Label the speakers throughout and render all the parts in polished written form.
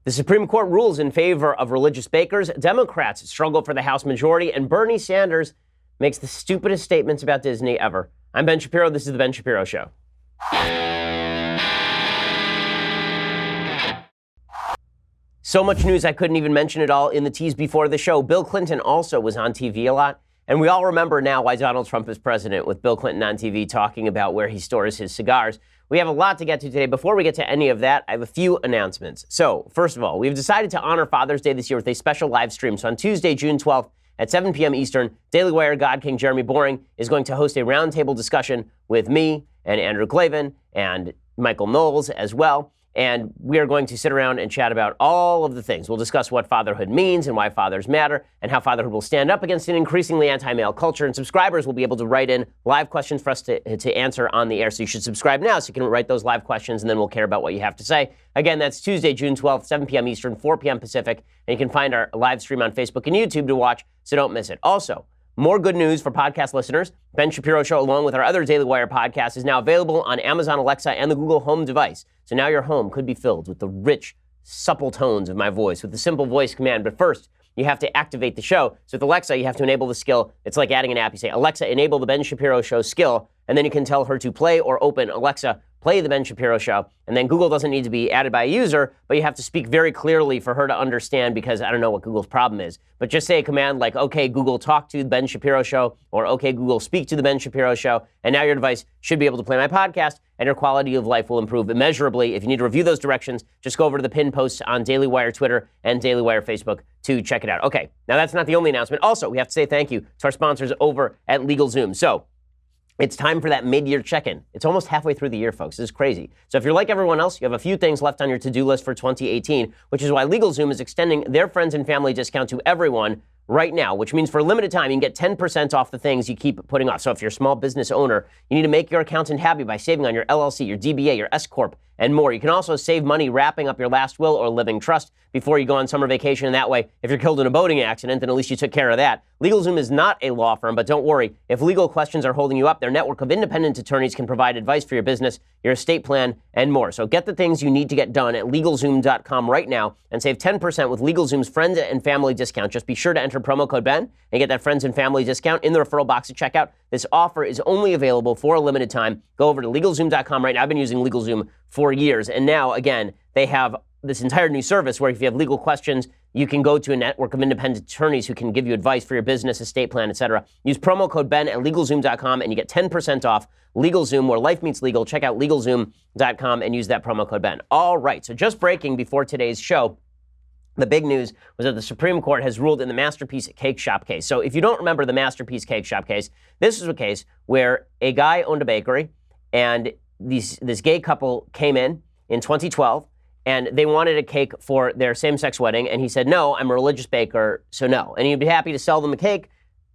Speaker 1: The Supreme Court rules in favor of religious bakers, Democrats struggle for the House majority, and Bernie Sanders makes the stupidest statements about Disney ever. I'm Ben Shapiro. This is The Ben Shapiro Show. So much news I couldn't even mention it all in the tease before the show. Bill Clinton also was on TV a lot. And we all remember now why Donald Trump is president, with Bill Clinton on TV talking about where he stores his cigars. We have a lot to get to today. Before we get to any of that, I have a few announcements. So, first of all, we've decided to honor Father's Day this year with a special live stream. So on Tuesday, June 12th at 7 p.m. Eastern, Daily Wire God King Jeremy Boring is going to host a roundtable discussion with me and Andrew Klavan and Michael Knowles as well. And we are going to sit around and chat about all of the things. We'll discuss what fatherhood means and why fathers matter and how fatherhood will stand up against an increasingly anti-male culture. And subscribers will be able to write in live questions for us to answer on the air. So you should subscribe now so you can write those live questions, and then we'll care about what you have to say. Again, that's Tuesday, June 12th, 7 p.m. Eastern, 4 p.m. Pacific. And you can find our live stream on Facebook and YouTube to watch, so don't miss it. Also, more good news for podcast listeners. Ben Shapiro Show, along with our other Daily Wire podcast, is now available on Amazon Alexa and the Google Home device. So now your home could be filled with the rich, supple tones of my voice with the simple voice command. But first, you have to activate the show. So with Alexa, you have to enable the skill. It's like adding an app. You say, Alexa, enable the Ben Shapiro Show skill. And then you can tell her to play or open Alexa, play the Ben Shapiro Show. And then Google doesn't need to be added by a user, but you have to speak very clearly for her to understand, because I don't know what Google's problem is. But just say a command like, OK, Google, talk to the Ben Shapiro Show, or OK, Google, speak to the Ben Shapiro Show. And now your device should be able to play my podcast, and your quality of life will improve immeasurably. If you need to review those directions, just go over to the pinned posts on Daily Wire Twitter and Daily Wire Facebook to check it out. OK, now that's not the only announcement. Also, we have to say thank you to our sponsors over at LegalZoom. So it's time for that mid-year check-in. It's almost halfway through the year, folks. This is crazy. So if you're like everyone else, you have a few things left on your to-do list for 2018, which is why LegalZoom is extending their friends and family discount to everyone right now, which means for a limited time, you can get 10% off the things you keep putting off. So if you're a small business owner, you need to make your accountant happy by saving on your LLC, your DBA, your S-Corp, and more. You can also save money wrapping up your last will or living trust before you go on summer vacation. And that way, if you're killed in a boating accident, then at least you took care of that. LegalZoom is not a law firm, but don't worry. If legal questions are holding you up, their network of independent attorneys can provide advice for your business, your estate plan, and more. So get the things you need to get done at LegalZoom.com right now and save 10% with LegalZoom's friends and family discount. Just be sure to enter promo code Ben and get that friends and family discount in the referral box at checkout. This offer is only available for a limited time. Go over to LegalZoom.com right now. I've been using LegalZoom for years. And now, again, they have this entire new service where if you have legal questions, you can go to a network of independent attorneys who can give you advice for your business, estate plan, etc. Use promo code Ben at LegalZoom.com and you get 10% off. LegalZoom, where life meets legal. Check out LegalZoom.com and use that promo code Ben. All right, so just breaking before today's show, the big news was that the Supreme Court has ruled in the Masterpiece Cake Shop case. So if you don't remember the Masterpiece Cake Shop case, this is a case where a guy owned a bakery, and this gay couple came in 2012, and they wanted a cake for their same-sex wedding, and he said, no, I'm a religious baker, so no. And he'd be happy to sell them a cake.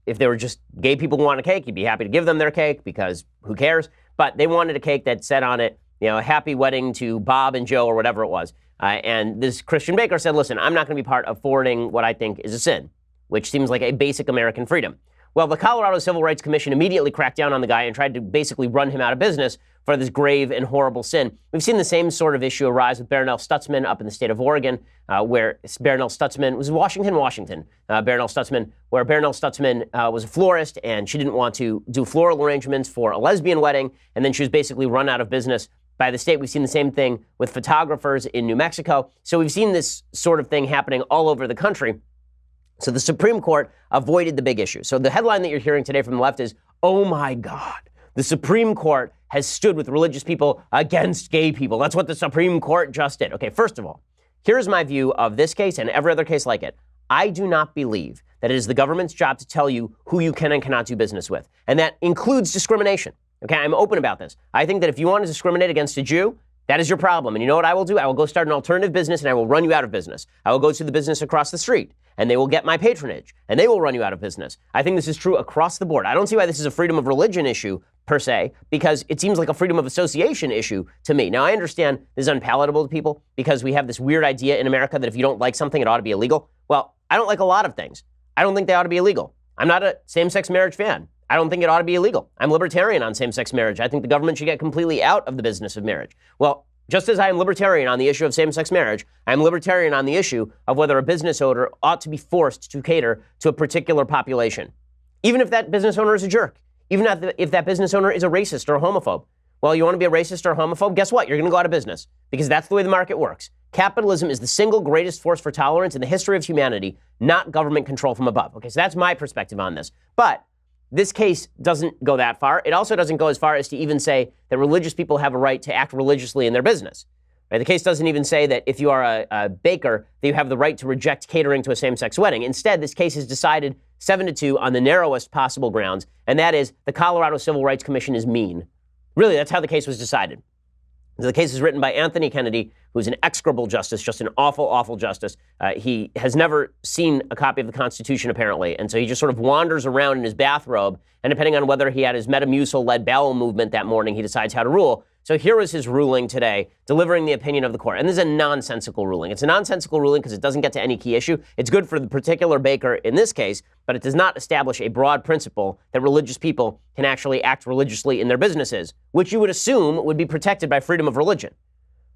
Speaker 1: If they were just gay people who want a cake, he'd be happy to give them their cake, because who cares? But they wanted a cake that said on it, you know, happy wedding to Bob and Joe, or whatever it was. And this Christian baker said, listen, I'm not going to be part of forwarding what I think is a sin, which seems like a basic American freedom. Well, the Colorado Civil Rights Commission immediately cracked down on the guy and tried to basically run him out of business for this grave and horrible sin. We've seen the same sort of issue arise with Barronelle Stutzman up in the state of Oregon, where Barronelle Stutzman was Washington, Barronelle Stutzman, where Barronelle Stutzman was a florist, and she didn't want to do floral arrangements for a lesbian wedding, and then she was basically run out of business by the state. We've seen the same thing with photographers in New Mexico. So we've seen this sort of thing happening all over the country. So the Supreme Court avoided the big issue. So the headline that you're hearing today from the left is, oh my God, the Supreme Court has stood with religious people against gay people. That's what the Supreme Court just did. Okay, first of all, here's my view of this case and every other case like it. I do not believe that it is the government's job to tell you who you can and cannot do business with. And that includes discrimination. Okay, I'm open about this. I think that if you want to discriminate against a Jew, that is your problem. And you know what I will do? I will go start an alternative business and I will run you out of business. I will go to the business across the street and they will get my patronage and they will run you out of business. I think this is true across the board. I don't see why this is a freedom of religion issue per se, because it seems like a freedom of association issue to me. Now, I understand this is unpalatable to people because we have this weird idea in America that if you don't like something, it ought to be illegal. Well, I don't like a lot of things. I don't think they ought to be illegal. I'm not a same-sex marriage fan. I don't think it ought to be illegal. I'm libertarian on same-sex marriage. I think the government should get completely out of the business of marriage. Well, Just as I am libertarian on the issue of same-sex marriage, I am libertarian on the issue of whether a business owner ought to be forced to cater to a particular population. Even if that business owner is a jerk, even if that business owner is a racist or a homophobe. Well, you want to be a racist or a homophobe? Guess what? You're going to go out of business because that's the way the market works. Capitalism is the single greatest force for tolerance in the history of humanity, not government control from above. Okay, so that's my perspective on this. But this case doesn't go that far. It also doesn't go as far as to even say that religious people have a right to act religiously in their business. Right? The case doesn't even say that if you are a baker, that you have the right to reject catering to a same-sex wedding. Instead, this case is decided 7-2 on the narrowest possible grounds, and that is the Colorado Civil Rights Commission is mean. Really, that's how the case was decided. The case is written by Anthony Kennedy, who's an execrable justice, just an awful, awful justice. He has never seen a copy of the Constitution, apparently, and so he just sort of wanders around in his bathrobe, and depending on whether he had his Metamucil-led bowel movement that morning, he decides how to rule. So here was his ruling today, delivering the opinion of the court. And this is a nonsensical ruling. It's a nonsensical ruling because it doesn't get to any key issue. It's good for the particular baker in this case, but it does not establish a broad principle that religious people can actually act religiously in their businesses, which you would assume would be protected by freedom of religion.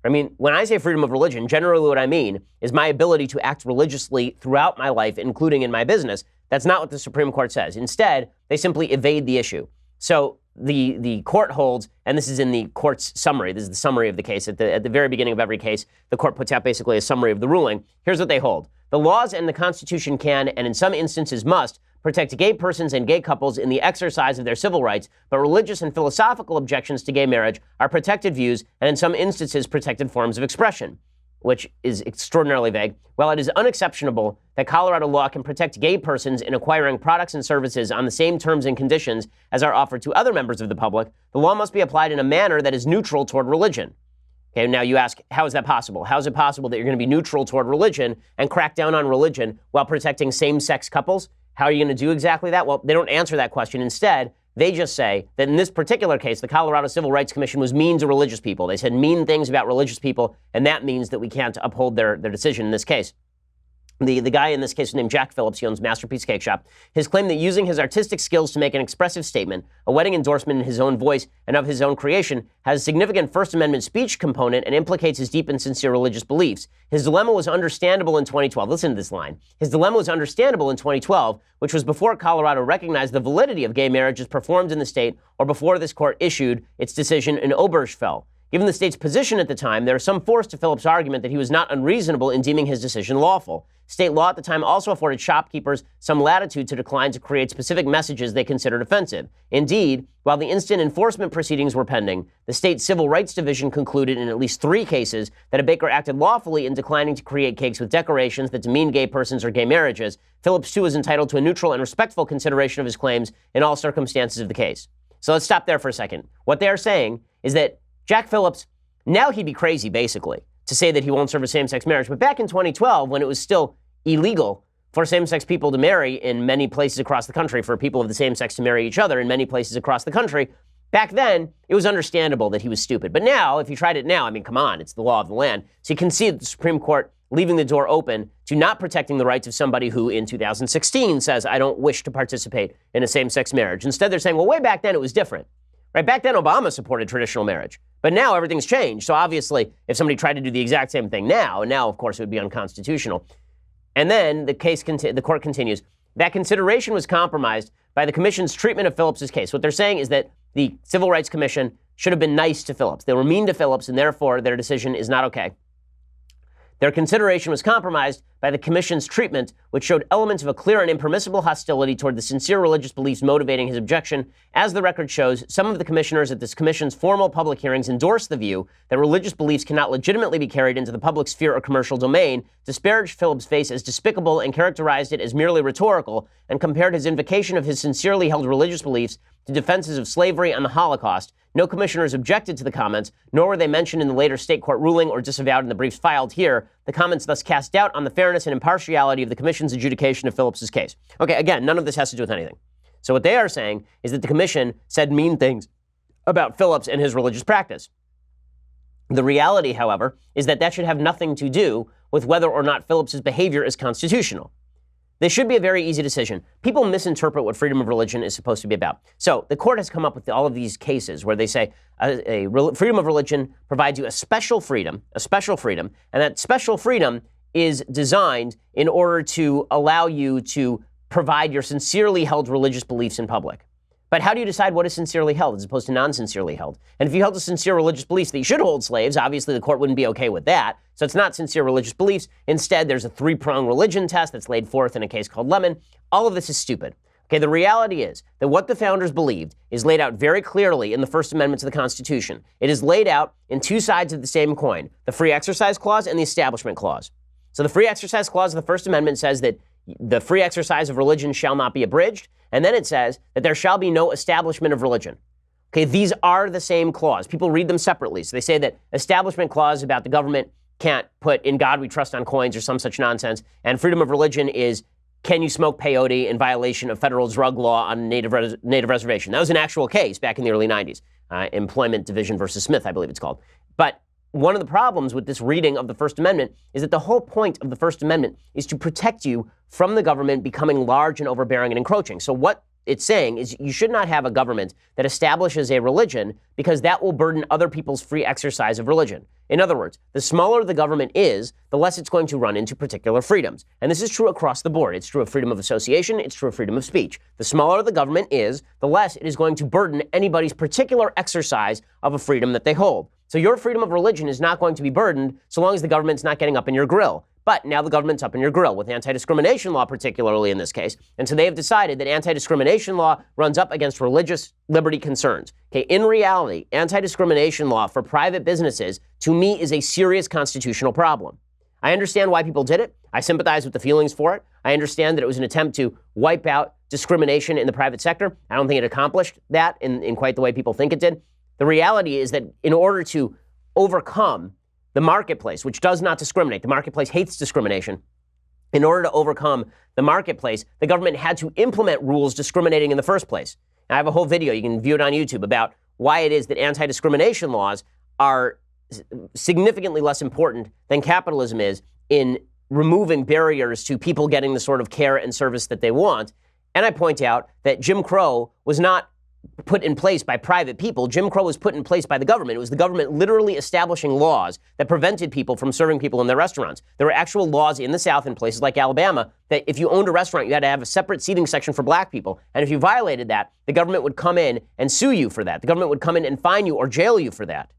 Speaker 1: I mean, when I say freedom of religion, generally what I mean is my ability to act religiously throughout my life, including in my business. That's not what the Supreme Court says. Instead, they simply evade the issue. So the court holds, and this is in the court's summary. This is the summary of the case. At the very beginning of every case, the court puts out basically a summary of the ruling. Here's what they hold. The laws and the Constitution can, and in some instances must, protect gay persons and gay couples in the exercise of their civil rights, but religious and philosophical objections to gay marriage are protected views and in some instances protected forms of expression, which is extraordinarily vague. While it is unexceptionable that Colorado law can protect gay persons in acquiring products and services on the same terms and conditions as are offered to other members of the public, the law must be applied in a manner that is neutral toward religion. Okay, now you ask, how is that possible? How is it possible that you're going to be neutral toward religion and crack down on religion while protecting same-sex couples? How are you going to do exactly that? Well, they don't answer that question. Instead, they just say that in this particular case, the Colorado Civil Rights Commission was mean to religious people. They said mean things about religious people, and that means that we can't uphold their decision in this case. The guy in this case is named Jack Phillips. He owns Masterpiece Cake Shop. His claim that using his artistic skills to make an expressive statement, a wedding endorsement in his own voice and of his own creation, has a significant First Amendment speech component and implicates his deep and sincere religious beliefs. His dilemma was understandable in 2012. Listen to this line. His dilemma was understandable in 2012, which was before Colorado recognized the validity of gay marriages performed in the state or before this court issued its decision in Obergefell. Given the state's position at the time, there is some force to Phillips' argument that he was not unreasonable in deeming his decision lawful. State law at the time also afforded shopkeepers some latitude to decline to create specific messages they considered offensive. Indeed, while the instant enforcement proceedings were pending, the state Civil Rights Division concluded in at least 3 cases that a baker acted lawfully in declining to create cakes with decorations that demean gay persons or gay marriages. Phillips, too, is entitled to a neutral and respectful consideration of his claims in all circumstances of the case. So let's stop there for a second. What they are saying is that Jack Phillips, now he'd be crazy, basically, to say that he won't serve a same-sex marriage. But back in 2012, when it was still illegal for same-sex people to marry in many places across the country, for people of the same sex to marry each other in many places across the country, back then, it was understandable that he was stupid. But now, if you tried it now, I mean, come on, it's the law of the land. So you can see the Supreme Court leaving the door open to not protecting the rights of somebody who, in 2016, says, I don't wish to participate in a same-sex marriage. Instead, they're saying, well, way back then, it was different. Right? Back then, Obama supported traditional marriage. But now everything's changed. So obviously, if somebody tried to do the exact same thing now, of course, it would be unconstitutional. And then the court continues. That consideration was compromised by the commission's treatment of Phillips's case. What they're saying is that the Civil Rights Commission should have been nice to Phillips. They were mean to Phillips, and therefore their decision is not okay. Their consideration was compromised by the commission's treatment, which showed elements of a clear and impermissible hostility toward the sincere religious beliefs motivating his objection. As the record shows, some of the commissioners at this commission's formal public hearings endorsed the view that religious beliefs cannot legitimately be carried into the public sphere or commercial domain, disparaged Phillips' face as despicable and characterized it as merely rhetorical, and compared his invocation of his sincerely held religious beliefs to defenses of slavery and the Holocaust. No commissioners objected to the comments, nor were they mentioned in the later state court ruling or disavowed in the briefs filed here. The comments thus cast doubt on the fairness and impartiality of the commission's adjudication of Phillips's case. Okay, again, none of this has to do with anything. So what they are saying is that the commission said mean things about Phillips and his religious practice. The reality, however, is that that should have nothing to do with whether or not Phillips's behavior is constitutional. This should be a very easy decision. People misinterpret what freedom of religion is supposed to be about. So the court has come up with all of these cases where they say freedom of religion provides you a special freedom, and that special freedom is designed in order to allow you to provide your sincerely held religious beliefs in public. But how do you decide what is sincerely held as opposed to non-sincerely held? And if you held a sincere religious beliefs that you should hold slaves, obviously the court wouldn't be okay with that. So it's not sincere religious beliefs. Instead, there's a three-pronged religion test that's laid forth in a case called Lemon. All of this is stupid. Okay, the reality is that what the founders believed is laid out very clearly in the First Amendment to the Constitution. It is laid out in two sides of the same coin, the Free Exercise Clause and the Establishment Clause. So the Free Exercise Clause of the First Amendment says that the free exercise of religion shall not be abridged. And then it says that there shall be no establishment of religion. Okay, these are the same clause. People read them separately. So they say that establishment clause about the government can't put in God we trust on coins or some such nonsense. And freedom of religion is, can you smoke peyote in violation of federal drug law on a native reservation? That was an actual case back in the early 90s. Employment Division versus Smith, I believe it's called. But one of the problems with this reading of the First Amendment is that the whole point of the First Amendment is to protect you from the government becoming large and overbearing and encroaching. So what it's saying is you should not have a government that establishes a religion because that will burden other people's free exercise of religion. In other words, the smaller the government is, the less it's going to run into particular freedoms. And this is true across the board. It's true of freedom of association. It's true of freedom of speech. The smaller the government is, the less it is going to burden anybody's particular exercise of a freedom that they hold. So your freedom of religion is not going to be burdened so long as the government's not getting up in your grill. But now the government's up in your grill with anti-discrimination law, particularly in this case. And so they have decided that anti-discrimination law runs up against religious liberty concerns. Okay, in reality, anti-discrimination law for private businesses, to me, is a serious constitutional problem. I understand why people did it. I sympathize with the feelings for it. I understand that it was an attempt to wipe out discrimination in the private sector. I don't think it accomplished that in quite the way people think it did. The reality is that in order to overcome the marketplace, which does not discriminate, the marketplace hates discrimination. In order to overcome the marketplace, the government had to implement rules discriminating in the first place. And I have a whole video, you can view it on YouTube, about why it is that anti-discrimination laws are significantly less important than capitalism is in removing barriers to people getting the sort of care and service that they want. And I point out that Jim Crow was not put in place by private people. Jim Crow was put in place by the government. It was the government literally establishing laws that prevented people from serving people in their restaurants. There were actual laws in the South in places like Alabama that if you owned a restaurant, you had to have a separate seating section for black people. And if you violated that, the government would come in and sue you for that. The government would come in and fine you or jail you for that.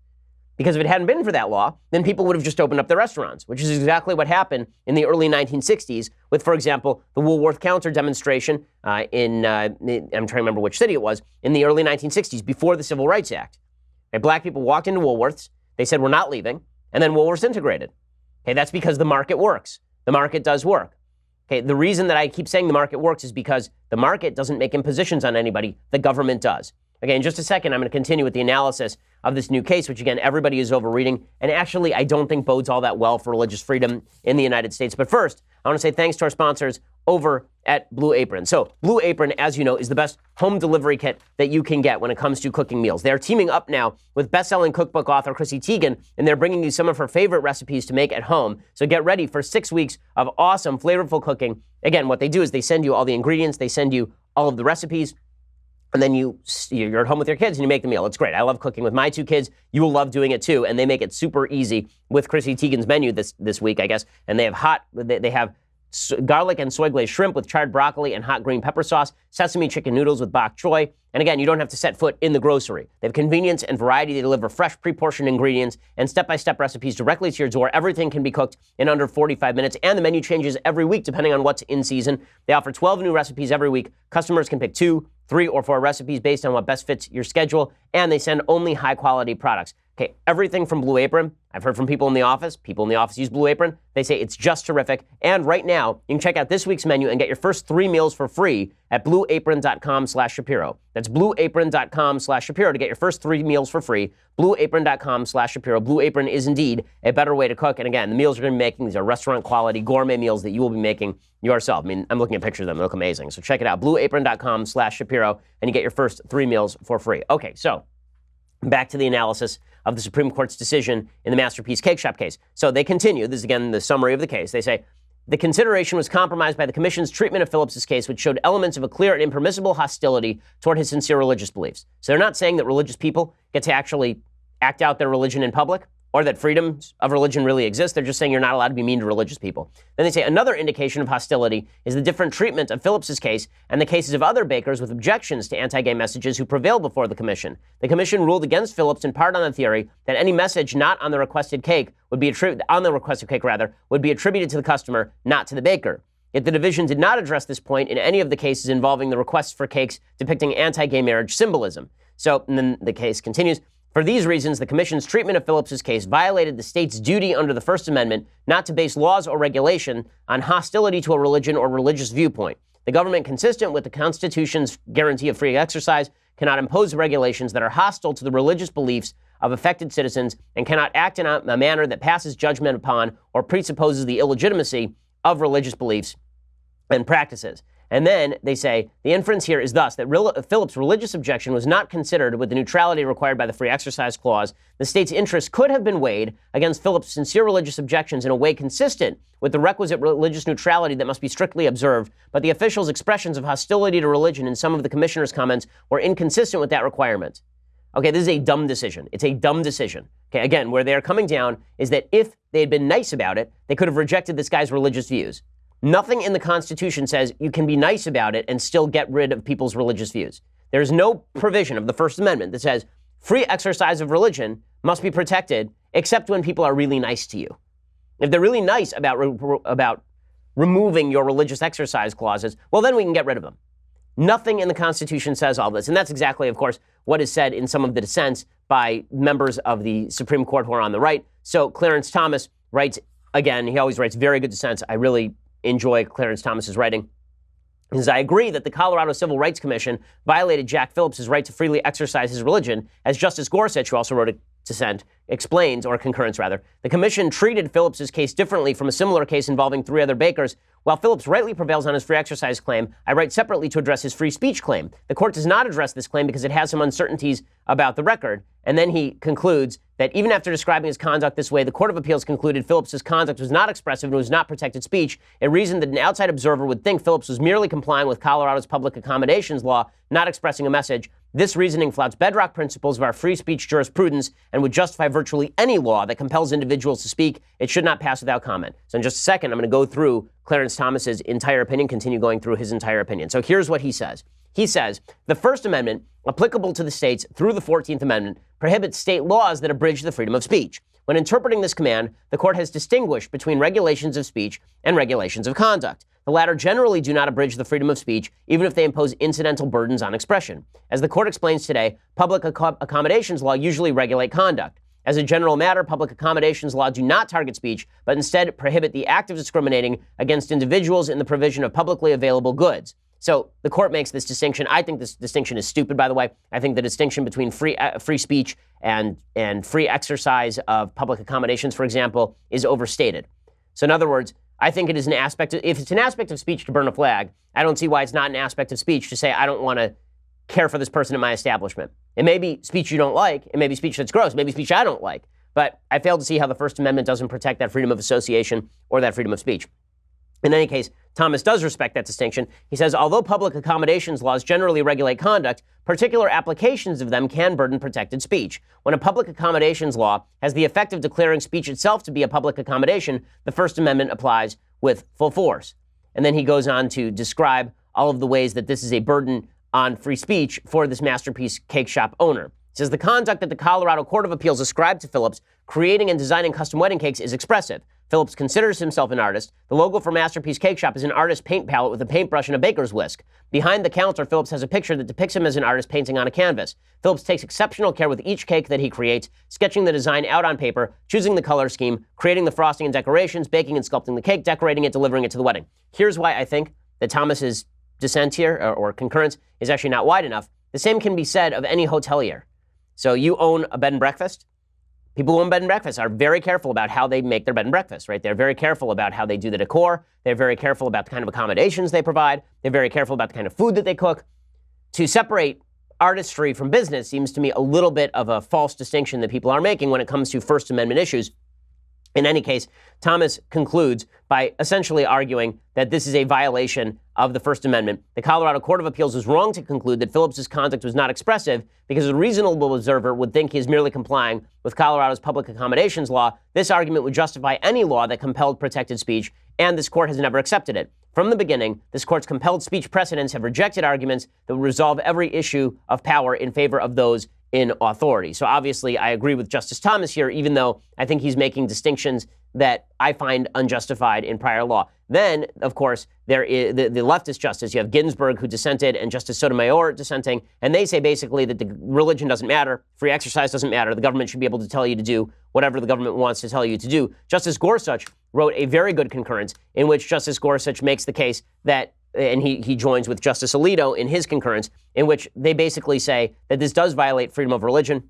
Speaker 1: Because if it hadn't been for that law, then people would have just opened up their restaurants, which is exactly what happened in the early 1960s with, for example, the Woolworth counter demonstration I'm trying to remember which city it was, in the early 1960s, before the Civil Rights Act. Okay, black people walked into Woolworths, they said, we're not leaving, and then Woolworths integrated. Okay, that's because the market works. The market does work. Okay, the reason that I keep saying the market works is because the market doesn't make impositions on anybody, the government does. Okay, in just a second, I'm going to continue with the analysis of this new case, which, again, everybody is overreading, and actually, I don't think bodes all that well for religious freedom in the United States. But first, I want to say thanks to our sponsors over at Blue Apron. So, Blue Apron, as you know, is the best home delivery kit that you can get when it comes to cooking meals. They're teaming up now with best-selling cookbook author Chrissy Teigen, and they're bringing you some of her favorite recipes to make at home. So get ready for 6 weeks of awesome, flavorful cooking. Again, what they do is they send you all the ingredients, they send you all of the recipes, and then you're at home with your kids and you make the meal. It's great. I love cooking with my two kids. You will love doing it too. And they make it super easy with Chrissy Teigen's menu this week, I guess. And they have garlic and soy glazed shrimp with charred broccoli and hot green pepper sauce, sesame chicken noodles with bok choy. And again, you don't have to set foot in the grocery. They have convenience and variety. They deliver fresh, pre-portioned ingredients and step-by-step recipes directly to your door. Everything can be cooked in under 45 minutes, and the menu changes every week depending on what's in season. They offer 12 new recipes every week. Customers can pick 2, 3, or 4 recipes based on what best fits your schedule, and they send only high-quality products. Okay, everything from Blue Apron. I've heard from people in the office. People in the office use Blue Apron. They say it's just terrific. And right now, you can check out this week's menu and get your first 3 meals for free at blueapron.com/Shapiro. That's blueapron.com/Shapiro to get your first 3 meals for free. Blueapron.com/Shapiro. Blue Apron is indeed a better way to cook. And again, the meals you're going to be making, these are restaurant-quality gourmet meals that you will be making yourself. I mean, I'm looking at pictures of them. They look amazing. So check it out, blueapron.com/Shapiro, and you get your first 3 meals for free. Okay, so back to the analysis of the Supreme Court's decision in the Masterpiece Cake Shop case. So they continue. This is, again, the summary of the case. They say, the consideration was compromised by the commission's treatment of Phillips's case, which showed elements of a clear and impermissible hostility toward his sincere religious beliefs. So they're not saying that religious people get to actually act out their religion in public, or that freedoms of religion really exist. They're just saying you're not allowed to be mean to religious people. Then they say another indication of hostility is the different treatment of Phillips's case and the cases of other bakers with objections to anti-gay messages who prevailed before the commission. The commission ruled against Phillips in part on the theory that any message not on the requested cake would be attributed to the customer, not to the baker. Yet the division did not address this point in any of the cases involving the requests for cakes depicting anti-gay marriage symbolism. So, and then the case continues. For these reasons, the commission's treatment of Phillips's case violated the state's duty under the First Amendment not to base laws or regulation on hostility to a religion or religious viewpoint. The government, consistent with the Constitution's guarantee of free exercise, cannot impose regulations that are hostile to the religious beliefs of affected citizens and cannot act in a manner that passes judgment upon or presupposes the illegitimacy of religious beliefs and practices. And then they say, the inference here is thus that Phillips' religious objection was not considered with the neutrality required by the Free Exercise Clause. The state's interest could have been weighed against Phillips' sincere religious objections in a way consistent with the requisite religious neutrality that must be strictly observed, but the officials' expressions of hostility to religion in some of the commissioner's comments were inconsistent with that requirement. Okay, this is a dumb decision. It's a dumb decision. Okay, again, where they're coming down is that if they had been nice about it, they could have rejected this guy's religious views. Nothing in the Constitution says you can be nice about it and still get rid of people's religious views. There's no provision of the First Amendment that says free exercise of religion must be protected except when people are really nice to you. If they're really nice about removing your religious exercise clauses, well, then we can get rid of them. Nothing in the Constitution says all this. And that's exactly, of course, what is said in some of the dissents by members of the Supreme Court who are on the right. So Clarence Thomas writes, again, he always writes very good dissents. I really enjoy Clarence Thomas's writing. He says, I agree that the Colorado Civil Rights Commission violated Jack Phillips' right to freely exercise his religion, as Justice Gorsuch, who also wrote a dissent, explains, or concurrence rather. The commission treated Phillips' case differently from a similar case involving 3 other bakers. While Phillips rightly prevails on his free exercise claim, I write separately to address his free speech claim. The court does not address this claim because it has some uncertainties about the record. And then he concludes that even after describing his conduct this way, the Court of Appeals concluded Phillips' conduct was not expressive and was not protected speech, a reason that an outside observer would think Phillips was merely complying with Colorado's public accommodations law, not expressing a message. This reasoning flouts bedrock principles of our free speech jurisprudence and would justify virtually any law that compels individuals to speak. It should not pass without comment. So in just a second, I'm going to go through Clarence Thomas's entire opinion, continue going through his entire opinion. So here's what he says. He says, the First Amendment, applicable to the states through the 14th Amendment, prohibits state laws that abridge the freedom of speech. When interpreting this command, the court has distinguished between regulations of speech and regulations of conduct. The latter generally do not abridge the freedom of speech, even if they impose incidental burdens on expression. As the court explains today, public accommodations law usually regulate conduct. As a general matter, public accommodations law do not target speech, but instead prohibit the act of discriminating against individuals in the provision of publicly available goods. So the court makes this distinction. I think this distinction is stupid, by the way. I think the distinction between free speech and free exercise of public accommodations, for example, is overstated. So in other words, I think it is an aspect of, if it's an aspect of speech to burn a flag, I don't see why it's not an aspect of speech to say, I don't want to care for this person in my establishment. It may be speech you don't like. It may be speech that's gross. It may be speech I don't like. But I fail to see how the First Amendment doesn't protect that freedom of association or that freedom of speech. In any case, Thomas does respect that distinction. He says, although public accommodations laws generally regulate conduct, particular applications of them can burden protected speech. When a public accommodations law has the effect of declaring speech itself to be a public accommodation, the First Amendment applies with full force. And then he goes on to describe all of the ways that this is a burden on free speech for this Masterpiece Cake Shop owner. He says the conduct that the Colorado Court of Appeals ascribed to Phillips, creating and designing custom wedding cakes, is expressive. Phillips considers himself an artist. The logo for Masterpiece Cake Shop is an artist's paint palette with a paintbrush and a baker's whisk. Behind the counter, Phillips has a picture that depicts him as an artist painting on a canvas. Phillips takes exceptional care with each cake that he creates, sketching the design out on paper, choosing the color scheme, creating the frosting and decorations, baking and sculpting the cake, decorating it, delivering it to the wedding. Here's why I think that Thomas's dissent here, or concurrence, is actually not wide enough. The same can be said of any hotelier. So you own a bed and breakfast. People who own bed and breakfast are very careful about how they make their bed and breakfast, right? They're very careful about how they do the decor. They're very careful about the kind of accommodations they provide. They're very careful about the kind of food that they cook. To separate artistry from business seems to me a little bit of a false distinction that people are making when it comes to First Amendment issues. In any case, Thomas concludes by essentially arguing that this is a violation of the First Amendment. The Colorado Court of Appeals was wrong to conclude that Phillips's conduct was not expressive because a reasonable observer would think he is merely complying with Colorado's public accommodations law. This argument would justify any law that compelled protected speech, and this court has never accepted it. From the beginning, this court's compelled speech precedents have rejected arguments that would resolve every issue of power in favor of those in authority. So obviously, I agree with Justice Thomas here, even though I think he's making distinctions that I find unjustified in prior law. Then, of course, there is the leftist justice. You have Ginsburg, who dissented, and Justice Sotomayor dissenting, and they say basically that the religion doesn't matter, free exercise doesn't matter, the government should be able to tell you to do whatever the government wants to tell you to do. Justice Gorsuch wrote a very good concurrence in which Justice Gorsuch makes the case that, and he joins with Justice Alito in his concurrence, in which they basically say that this does violate freedom of religion.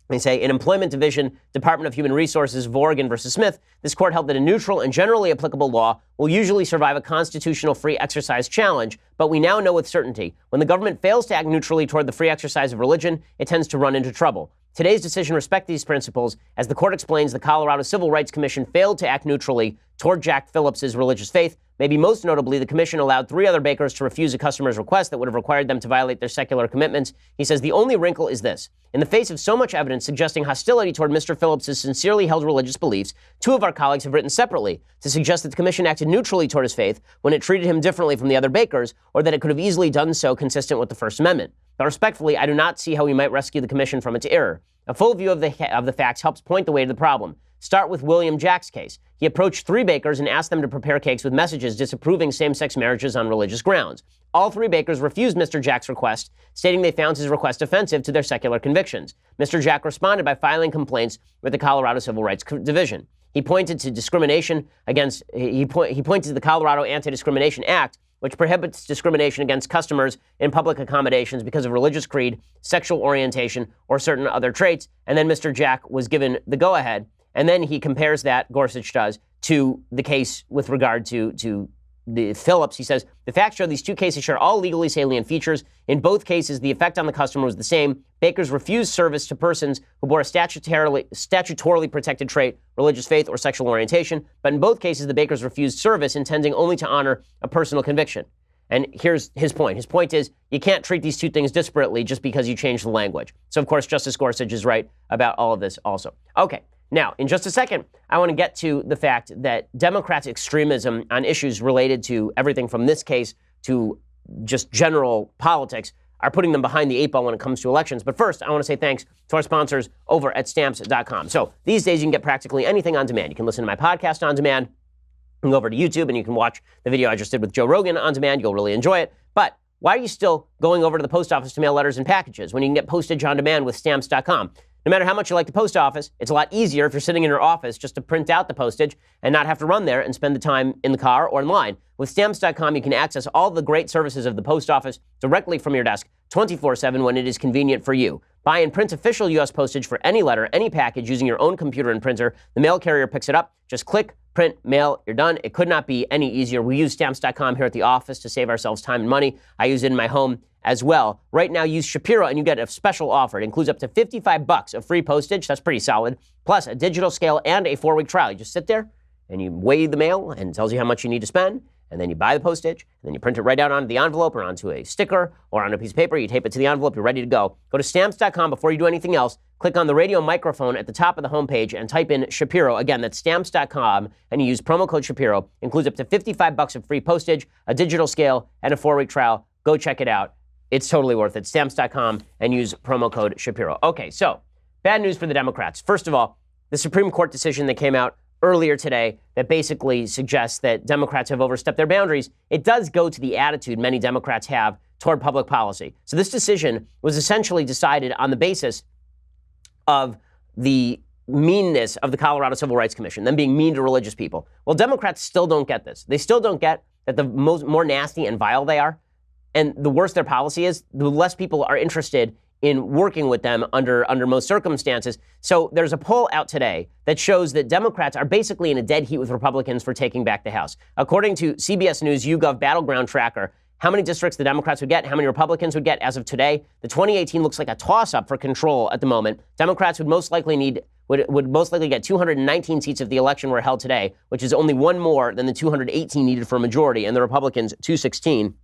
Speaker 1: They say, in Employment Division, Department of Human Resources of Oregon versus Smith, this court held that a neutral and generally applicable law will usually survive a constitutional free exercise challenge, but we now know with certainty, when the government fails to act neutrally toward the free exercise of religion, it tends to run into trouble. Today's decision respects these principles. As the court explains, the Colorado Civil Rights Commission failed to act neutrally toward Jack Phillips's religious faith. Maybe most notably, the commission allowed 3 other bakers to refuse a customer's request that would have required them to violate their secular commitments. He says the only wrinkle is this. In the face of so much evidence suggesting hostility toward Mr. Phillips's sincerely held religious beliefs, 2 of our colleagues have written separately to suggest that the commission acted neutrally toward his faith when it treated him differently from the other bakers, or that it could have easily done so consistent with the First Amendment. But respectfully, I do not see how we might rescue the commission from its error. A full view of the facts helps point the way to the problem. Start with William Jack's case. He approached 3 bakers and asked them to prepare cakes with messages disapproving same-sex marriages on religious grounds. All 3 bakers refused Mr. Jack's request, stating they found his request offensive to their secular convictions. Mr. Jack responded by filing complaints with the Colorado Civil Rights Division. He pointed to discrimination against. He pointed to the Colorado Anti-Discrimination Act, which prohibits discrimination against customers in public accommodations because of religious creed, sexual orientation, or certain other traits. And then Mr. Jack was given the go-ahead. And then he compares that, Gorsuch does, to the case with regard to the Phillips. He says, the facts show these 2 cases share all legally salient features. In both cases, the effect on the customer was the same. Bakers refused service to persons who bore a statutorily protected trait, religious faith, or sexual orientation. But in both cases, the bakers refused service, intending only to honor a personal conviction. And here's his point. His point is, you can't treat these 2 things disparately just because you change the language. So, of course, Justice Gorsuch is right about all of this also. Okay. Now, in just a second, I want to get to the fact that Democrats' extremism on issues related to everything from this case to just general politics are putting them behind the 8 ball when it comes to elections. But first, I want to say thanks to our sponsors over at Stamps.com. So these days, you can get practically anything on demand. You can listen to my podcast on demand. You can go over to YouTube and you can watch the video I just did with Joe Rogan on demand. You'll really enjoy it. But why are you still going over to the post office to mail letters and packages when you can get postage on demand with Stamps.com? No matter how much you like the post office, it's a lot easier if you're sitting in your office just to print out the postage and not have to run there and spend the time in the car or in line. With Stamps.com, you can access all the great services of the post office directly from your desk 24/7 when it is convenient for you. Buy and print official U.S. postage for any letter, any package using your own computer and printer. The mail carrier picks it up. Just click, print, mail, you're done. It could not be any easier. We use Stamps.com here at the office to save ourselves time and money. I use it in my home as well. Right now, use Shapiro and you get a special offer. It includes up to $55 of free postage. That's pretty solid. Plus a digital scale and a 4-week trial. You just sit there and you weigh the mail and it tells you how much you need to spend. And then you buy the postage, and then you print it right out onto the envelope or onto a sticker or on a piece of paper. You tape it to the envelope. You're ready to go. Go to Stamps.com before you do anything else. Click on the radio microphone at the top of the homepage and type in Shapiro. Again, that's Stamps.com, and you use promo code Shapiro. Includes up to $55 of free postage, a digital scale, and a 4-week trial. Go check it out. It's totally worth it. Stamps.com and use promo code Shapiro. Okay, so bad news for the Democrats. First of all, the Supreme Court decision that came out earlier today that basically suggests that Democrats have overstepped their boundaries, it does go to the attitude many Democrats have toward public policy. So this decision was essentially decided on the basis of the meanness of the Colorado Civil Rights Commission, them being mean to religious people. Well, Democrats still don't get this. They still don't get that the more nasty and vile they are, and the worse their policy is, the less people are interested in working with them under most circumstances. So there's a poll out today that shows that Democrats are basically in a dead heat with Republicans for taking back the House. According to CBS News YouGov Battleground Tracker, how many districts the Democrats would get, how many Republicans would get as of today. The 2018 looks like a toss-up for control at the moment. Democrats would most likely get 219 seats if the election were held today, which is only one more than the 218 needed for a majority, and the Republicans 216.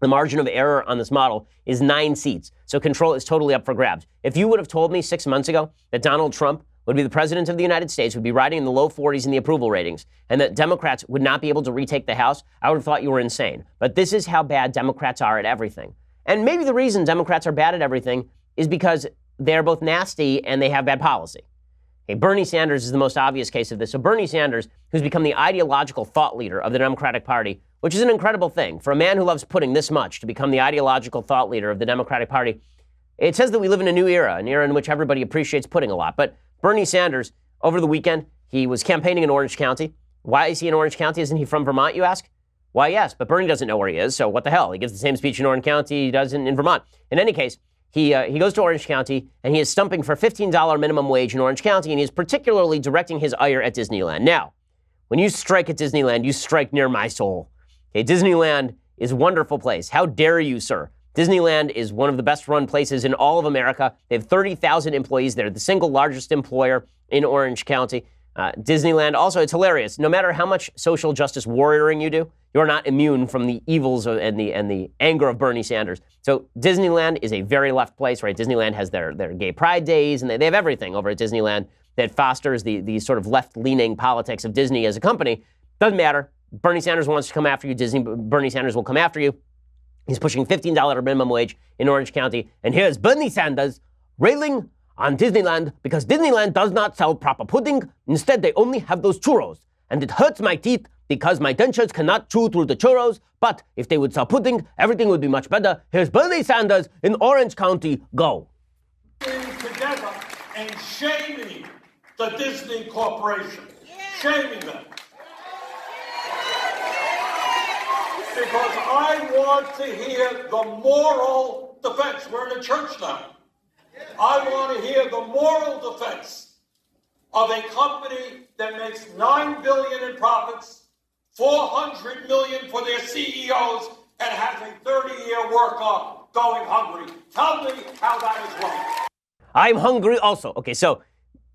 Speaker 1: The margin of error on this model is 9 seats. So control is totally up for grabs. If you would have told me 6 months ago that Donald Trump would be the president of the United States, would be riding in the low 40s in the approval ratings, and that Democrats would not be able to retake the House, I would have thought you were insane. But this is how bad Democrats are at everything. And maybe the reason Democrats are bad at everything is because they're both nasty and they have bad policy. Okay, Bernie Sanders is the most obvious case of this. So Bernie Sanders, who's become the ideological thought leader of the Democratic Party, which is an incredible thing. For a man who loves pudding this much to become the ideological thought leader of the Democratic Party, it says that we live in a new era, an era in which everybody appreciates pudding a lot. But Bernie Sanders, over the weekend, he was campaigning in Orange County. Why is he in Orange County? Isn't he from Vermont, you ask? Why, yes, but Bernie doesn't know where he is, so what the hell? He gives the same speech in Orange County he does in Vermont. In any case, he goes to Orange County, and he is stumping for $15 minimum wage in Orange County, and he is particularly directing his ire at Disneyland. Now, when you strike at Disneyland, you strike near my soul. Okay, Disneyland is a wonderful place. How dare you, sir? Disneyland is one of the best-run places in all of America. They have 30,000 employees. They're the single largest employer in Orange County. Disneyland, also, it's hilarious. No matter how much social justice warrioring you do, you're not immune from the evils and the anger of Bernie Sanders. So Disneyland is a very left place, right? Disneyland has their gay pride days, and they have everything over at Disneyland that fosters the sort of left-leaning politics of Disney as a company. Doesn't matter. Bernie Sanders wants to come after you. Bernie Sanders will come after you. He's pushing $15 minimum wage in Orange County. And here's Bernie Sanders railing on Disneyland because Disneyland does not sell proper pudding. Instead, they only have those churros. And it hurts my teeth because my dentures cannot chew through the churros. But if they would sell pudding, everything would be much better. Here's Bernie Sanders in Orange County. Go.
Speaker 2: Together and shaming the Disney Corporation. Shaming them. Because I want to hear the moral defense. We're in a church now. I want to hear the moral defense of a company that makes $9 billion in profits, $400 million for their CEOs, and has a 30-year worker going hungry. Tell me how that is wrong.
Speaker 1: I'm hungry also. Okay, so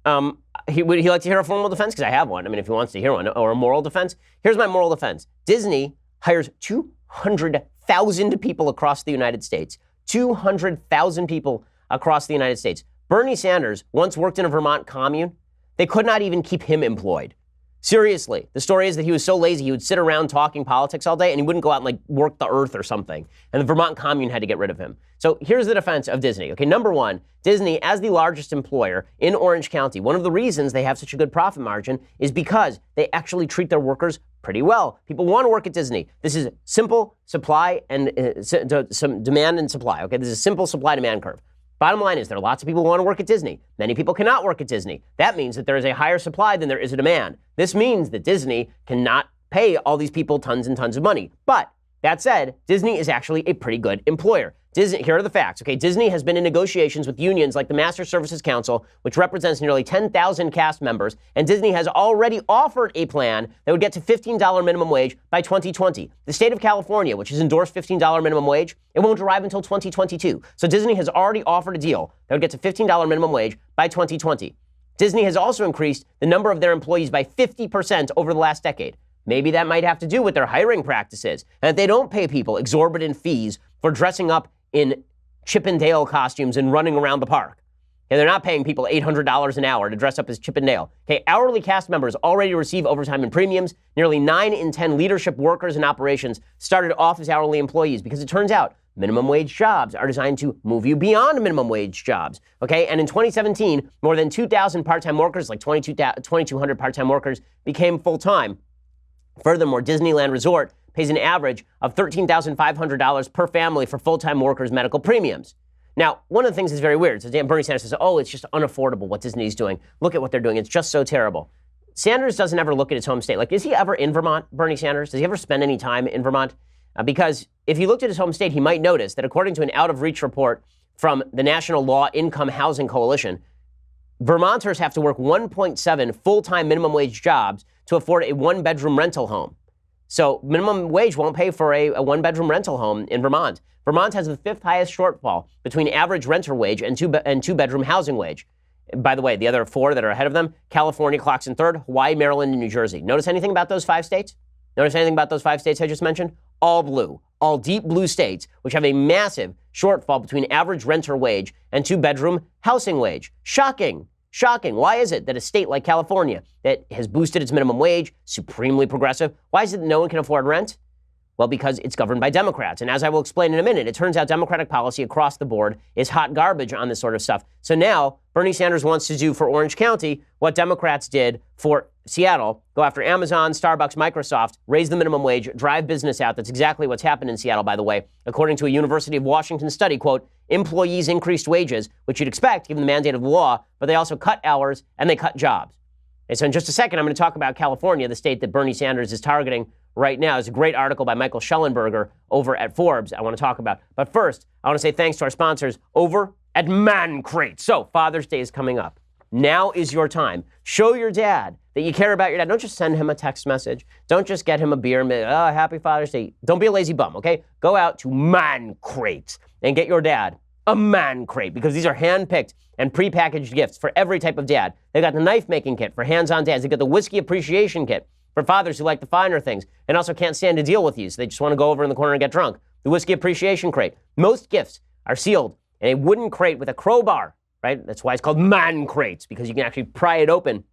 Speaker 1: would he like to hear a formal defense? Because I have one. I mean, if he wants to hear one, or a moral defense. Here's my moral defense. Disney hires 200,000 people across the United States. 200,000 people across the United States. Bernie Sanders once worked in a Vermont commune. They could not even keep him employed. Seriously, the story is that he was so lazy he would sit around talking politics all day and he wouldn't go out and like work the earth or something. And the Vermont commune had to get rid of him. So here's the defense of Disney. Okay, number one, Disney, as the largest employer in Orange County, one of the reasons they have such a good profit margin is because they actually treat their workers pretty well. People want to work at Disney. This is simple supply and some demand and supply. Okay, this is a simple supply-demand curve. Bottom line is there are lots of people who want to work at Disney. Many people cannot work at Disney. That means that there is a higher supply than there is a demand. This means that Disney cannot pay all these people tons and tons of money. But that said, Disney is actually a pretty good employer. Here are the facts. Okay, Disney has been in negotiations with unions like the Master Services Council, which represents nearly 10,000 cast members, and Disney has already offered a plan that would get to $15 minimum wage by 2020. The state of California, which has endorsed $15 minimum wage, it won't arrive until 2022. So Disney has already offered a deal that would get to $15 minimum wage by 2020. Disney has also increased the number of their employees by 50% over the last decade. Maybe that might have to do with their hiring practices, and that they don't pay people exorbitant fees for dressing up in Chip and Dale costumes and running around the park. And they're not paying people $800 an hour to dress up as Chip and Dale. Okay, hourly cast members already receive overtime and premiums. Nearly 9 in 10 leadership workers in operations started off as hourly employees because it turns out minimum wage jobs are designed to move you beyond minimum wage jobs. Okay, and in 2017, more than 2,000 part-time workers, like 2,200 part-time workers, became full-time. Furthermore, Disneyland Resort pays an average of $13,500 per family for full-time workers' medical premiums. Now, one of the things that's very weird, so Bernie Sanders says, oh, it's just unaffordable what Disney's doing. Look at what they're doing. It's just so terrible. Sanders doesn't ever look at his home state. Like, is he ever in Vermont, Bernie Sanders? Does he ever spend any time in Vermont? Because if he looked at his home state, he might notice that according to an out-of-reach report from the National Law Income Housing Coalition, Vermonters have to work 1.7 full-time minimum wage jobs to afford a one-bedroom rental home. So minimum wage won't pay for a one-bedroom rental home in Vermont. Vermont has the 5th highest shortfall between average renter wage and two-bedroom housing wage. By the way, the other 4 that are ahead of them, California clocks in 3rd, Hawaii, Maryland, and New Jersey. Notice anything about those 5 states? Notice anything about those 5 states I just mentioned? All blue, all deep blue states, which have a massive shortfall between average renter wage and two-bedroom housing wage. Shocking. Shocking. Why is it that a state like California that has boosted its minimum wage, supremely progressive, why is it that no one can afford rent? Well, because it's governed by Democrats. And as I will explain in a minute, it turns out Democratic policy across the board is hot garbage on this sort of stuff. So now Bernie Sanders wants to do for Orange County what Democrats did for Seattle, go after Amazon, Starbucks, Microsoft, raise the minimum wage, drive business out. That's exactly what's happened in Seattle, by the way. According to a University of Washington study, quote, employees increased wages, which you'd expect given the mandate of the law, but they also cut hours and they cut jobs. And so in just a second, I'm going to talk about California, the state that Bernie Sanders is targeting right now. There's a great article by Michael Schellenberger over at Forbes I want to talk about. But first, I want to say thanks to our sponsors over at Man Crate. So Father's Day is coming up. Now is your time. Show your dad that you care about your dad. Don't just send him a text message. Don't just get him a beer and be, oh, happy Father's Day. Don't be a lazy bum, okay? Go out to Man Crate and get your dad a Man Crate, because these are hand-picked and prepackaged gifts for every type of dad. They got the knife-making kit for hands-on dads. They got the whiskey appreciation kit for fathers who like the finer things and also can't stand to deal with you, so they just want to go over in the corner and get drunk. The whiskey appreciation crate. Most gifts are sealed in a wooden crate with a crowbar, right? That's why it's called Man Crates, because you can actually pry it open.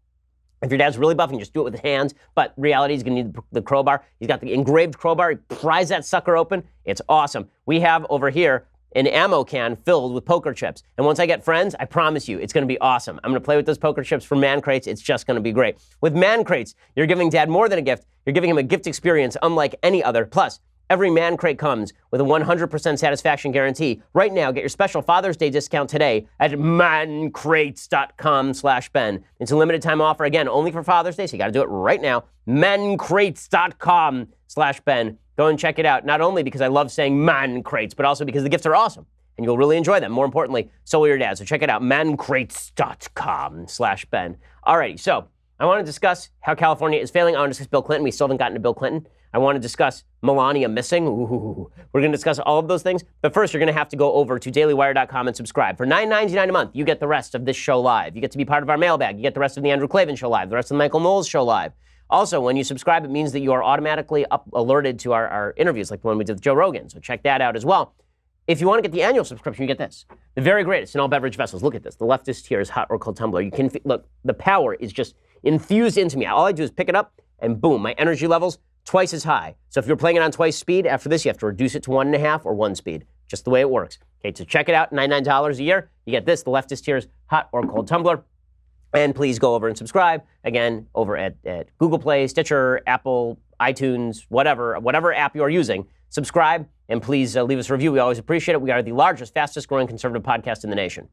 Speaker 1: If your dad's really buff, you can just do it with his hands, but reality, he's going to need the crowbar. He's got the engraved crowbar. He pries that sucker open. It's awesome. We have over here an ammo can filled with poker chips. And once I get friends, I promise you, it's going to be awesome. I'm going to play with those poker chips from Man Crates. It's just going to be great. With Man Crates, you're giving dad more than a gift. You're giving him a gift experience unlike any other. Plus, every Man Crate comes with a 100% satisfaction guarantee. Right now, get your special Father's Day discount today at mancrates.com/Ben. It's a limited time offer, again, only for Father's Day, so you got to do it right now. mancrates.com/Ben. Go and check it out, not only because I love saying Man Crates, but also because the gifts are awesome, and you'll really enjoy them. More importantly, so will your dad. So check it out, mancrates.com/Ben. Alrighty, so I want to discuss how California is failing. I want to discuss Bill Clinton. We still haven't gotten to Bill Clinton. I want to discuss Melania missing. Ooh. We're going to discuss all of those things. But first, you're going to have to go over to dailywire.com and subscribe. For $9.99 a month, you get the rest of this show live. You get to be part of our mailbag. You get the rest of the Andrew Klavan show live, the rest of the Michael Knowles show live. Also, when you subscribe, it means that you are automatically alerted to our interviews, like the one we did with Joe Rogan. So check that out as well. If you want to get the annual subscription, you get this. The very greatest in all beverage vessels. Look at this. The leftist here is hot or cold tumbler. You can look, the power is just infused into me. All I do is pick it up, and boom, my energy level's twice as high. So if you're playing it on twice speed, after this, you have to reduce it to 1.5 or 1 speed. Just the way it works. Okay, so check it out. $99 a year. You get this, the leftist here is hot or cold tumbler. And please go over and subscribe, again, over at Google Play, Stitcher, Apple, iTunes, whatever app you're using. Subscribe, and please leave us a review. We always appreciate it. We are the largest, fastest-growing conservative podcast in the nation.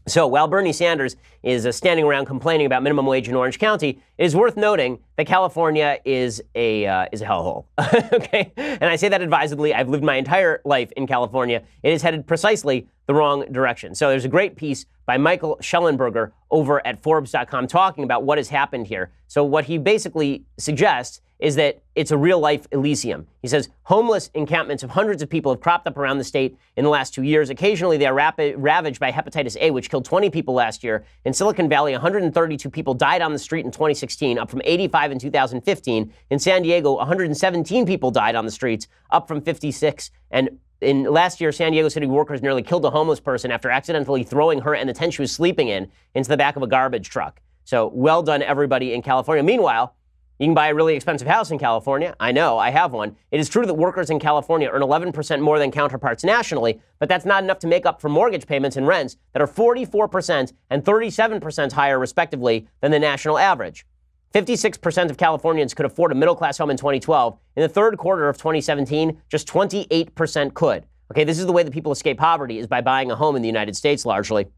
Speaker 1: So while Bernie Sanders is standing around complaining about minimum wage in Orange County, it is worth noting that California is a hellhole. Okay, and I say that advisedly. I've lived my entire life in California. It is headed precisely the wrong direction. So there's a great piece by Michael Schellenberger over at Forbes.com talking about what has happened here. So what he basically suggests is that it's a real-life Elysium. He says, homeless encampments of hundreds of people have cropped up around the state in the last 2 years. Occasionally, they are ravaged by hepatitis A, which killed 20 people last year. In Silicon Valley, 132 people died on the street in 2016, up from 85 in 2015. In San Diego, 117 people died on the streets, up from 56. And in last year, San Diego city workers nearly killed a homeless person after accidentally throwing her and the tent she was sleeping in into the back of a garbage truck. So well done, everybody in California. Meanwhile, you can buy a really expensive house in California. I know, I have one. It is true that workers in California earn 11% more than counterparts nationally, but that's not enough to make up for mortgage payments and rents that are 44% and 37% higher, respectively, than the national average. 56% of Californians could afford a middle-class home in 2012. In the third quarter of 2017, just 28% could. Okay, this is the way that people escape poverty, is by buying a home in the United States, largely.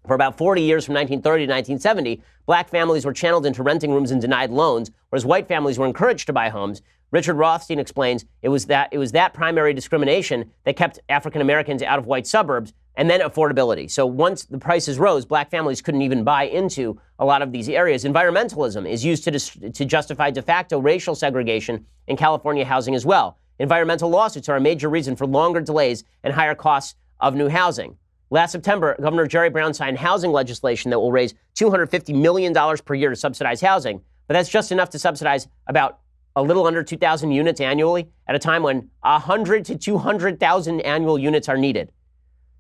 Speaker 1: For about 40 years, from 1930 to 1970, black families were channeled into renting rooms and denied loans, whereas white families were encouraged to buy homes. Richard Rothstein explains it was that primary discrimination that kept African Americans out of white suburbs, and then affordability. So once the prices rose, black families couldn't even buy into a lot of these areas. Environmentalism is used to justify de facto racial segregation in California housing as well. Environmental lawsuits are a major reason for longer delays and higher costs of new housing. Last September, Governor Jerry Brown signed housing legislation that will raise $250 million per year to subsidize housing, but that's just enough to subsidize about a little under 2,000 units annually at a time when 100 to 200,000 annual units are needed.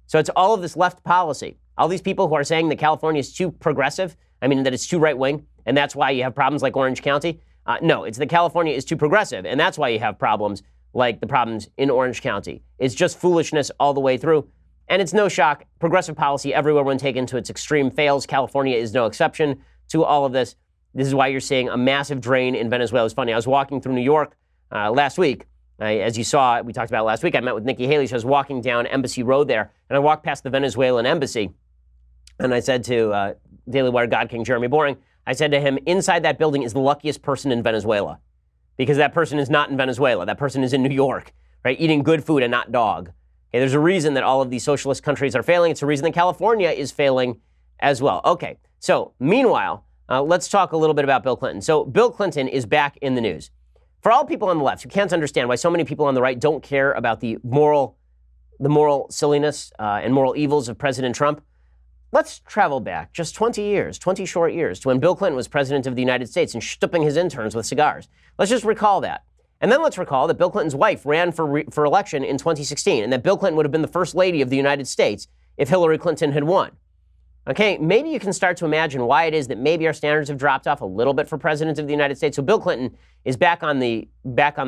Speaker 1: So it's all of this left policy. All these people who are saying that California is too progressive, that it's too right-wing, and that's why you have problems like Orange County. No, it's that California is too progressive, and that's why you have problems like the problems in Orange County. It's just foolishness all the way through. And it's no shock. Progressive policy everywhere when taken to its extreme fails. California is no exception to all of this. This is why you're seeing a massive drain in Venezuela. It's funny. I was walking through New York last week. As you saw, we talked about last week, I met with Nikki Haley. So I was walking down Embassy Road there, and I walked past the Venezuelan embassy. And I said to Daily Wire God King Jeremy Boring, I said to him, inside that building is the luckiest person in Venezuela. Because that person is not in Venezuela. That person is in New York, right? Eating good food and not dog. Okay, there's a reason that all of these socialist countries are failing. It's a reason that California is failing as well. Okay, so meanwhile, let's talk a little bit about Bill Clinton. So Bill Clinton is back in the news. For all people on the left who can't understand why so many people on the right don't care about the moral silliness and moral evils of President Trump, let's travel back just 20 short years, to when Bill Clinton was president of the United States and stooping his interns with cigars. Let's just recall that. And then let's recall that Bill Clinton's wife ran for election in 2016, and that Bill Clinton would have been the first lady of the United States if Hillary Clinton had won. Okay, maybe you can start to imagine why it is that maybe our standards have dropped off a little bit for president of the United States. So Bill Clinton is back on the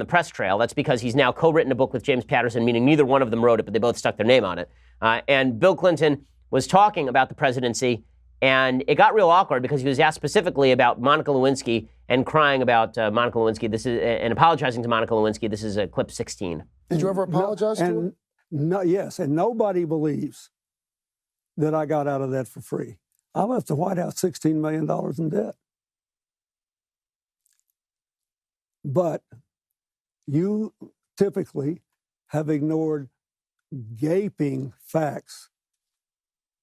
Speaker 1: press trail. That's because he's now co-written a book with James Patterson, meaning neither one of them wrote it, but they both stuck their name on it. And Bill Clinton was talking about the presidency, and it got real awkward because he was asked specifically about Monica Lewinsky and crying about Monica Lewinsky. This is and apologizing to Monica Lewinsky. This is clip 16.
Speaker 3: Did you ever apologize to her?
Speaker 4: No, yes, and nobody believes that I got out of that for free. I left the White House $16 million in debt. But you typically have ignored gaping facts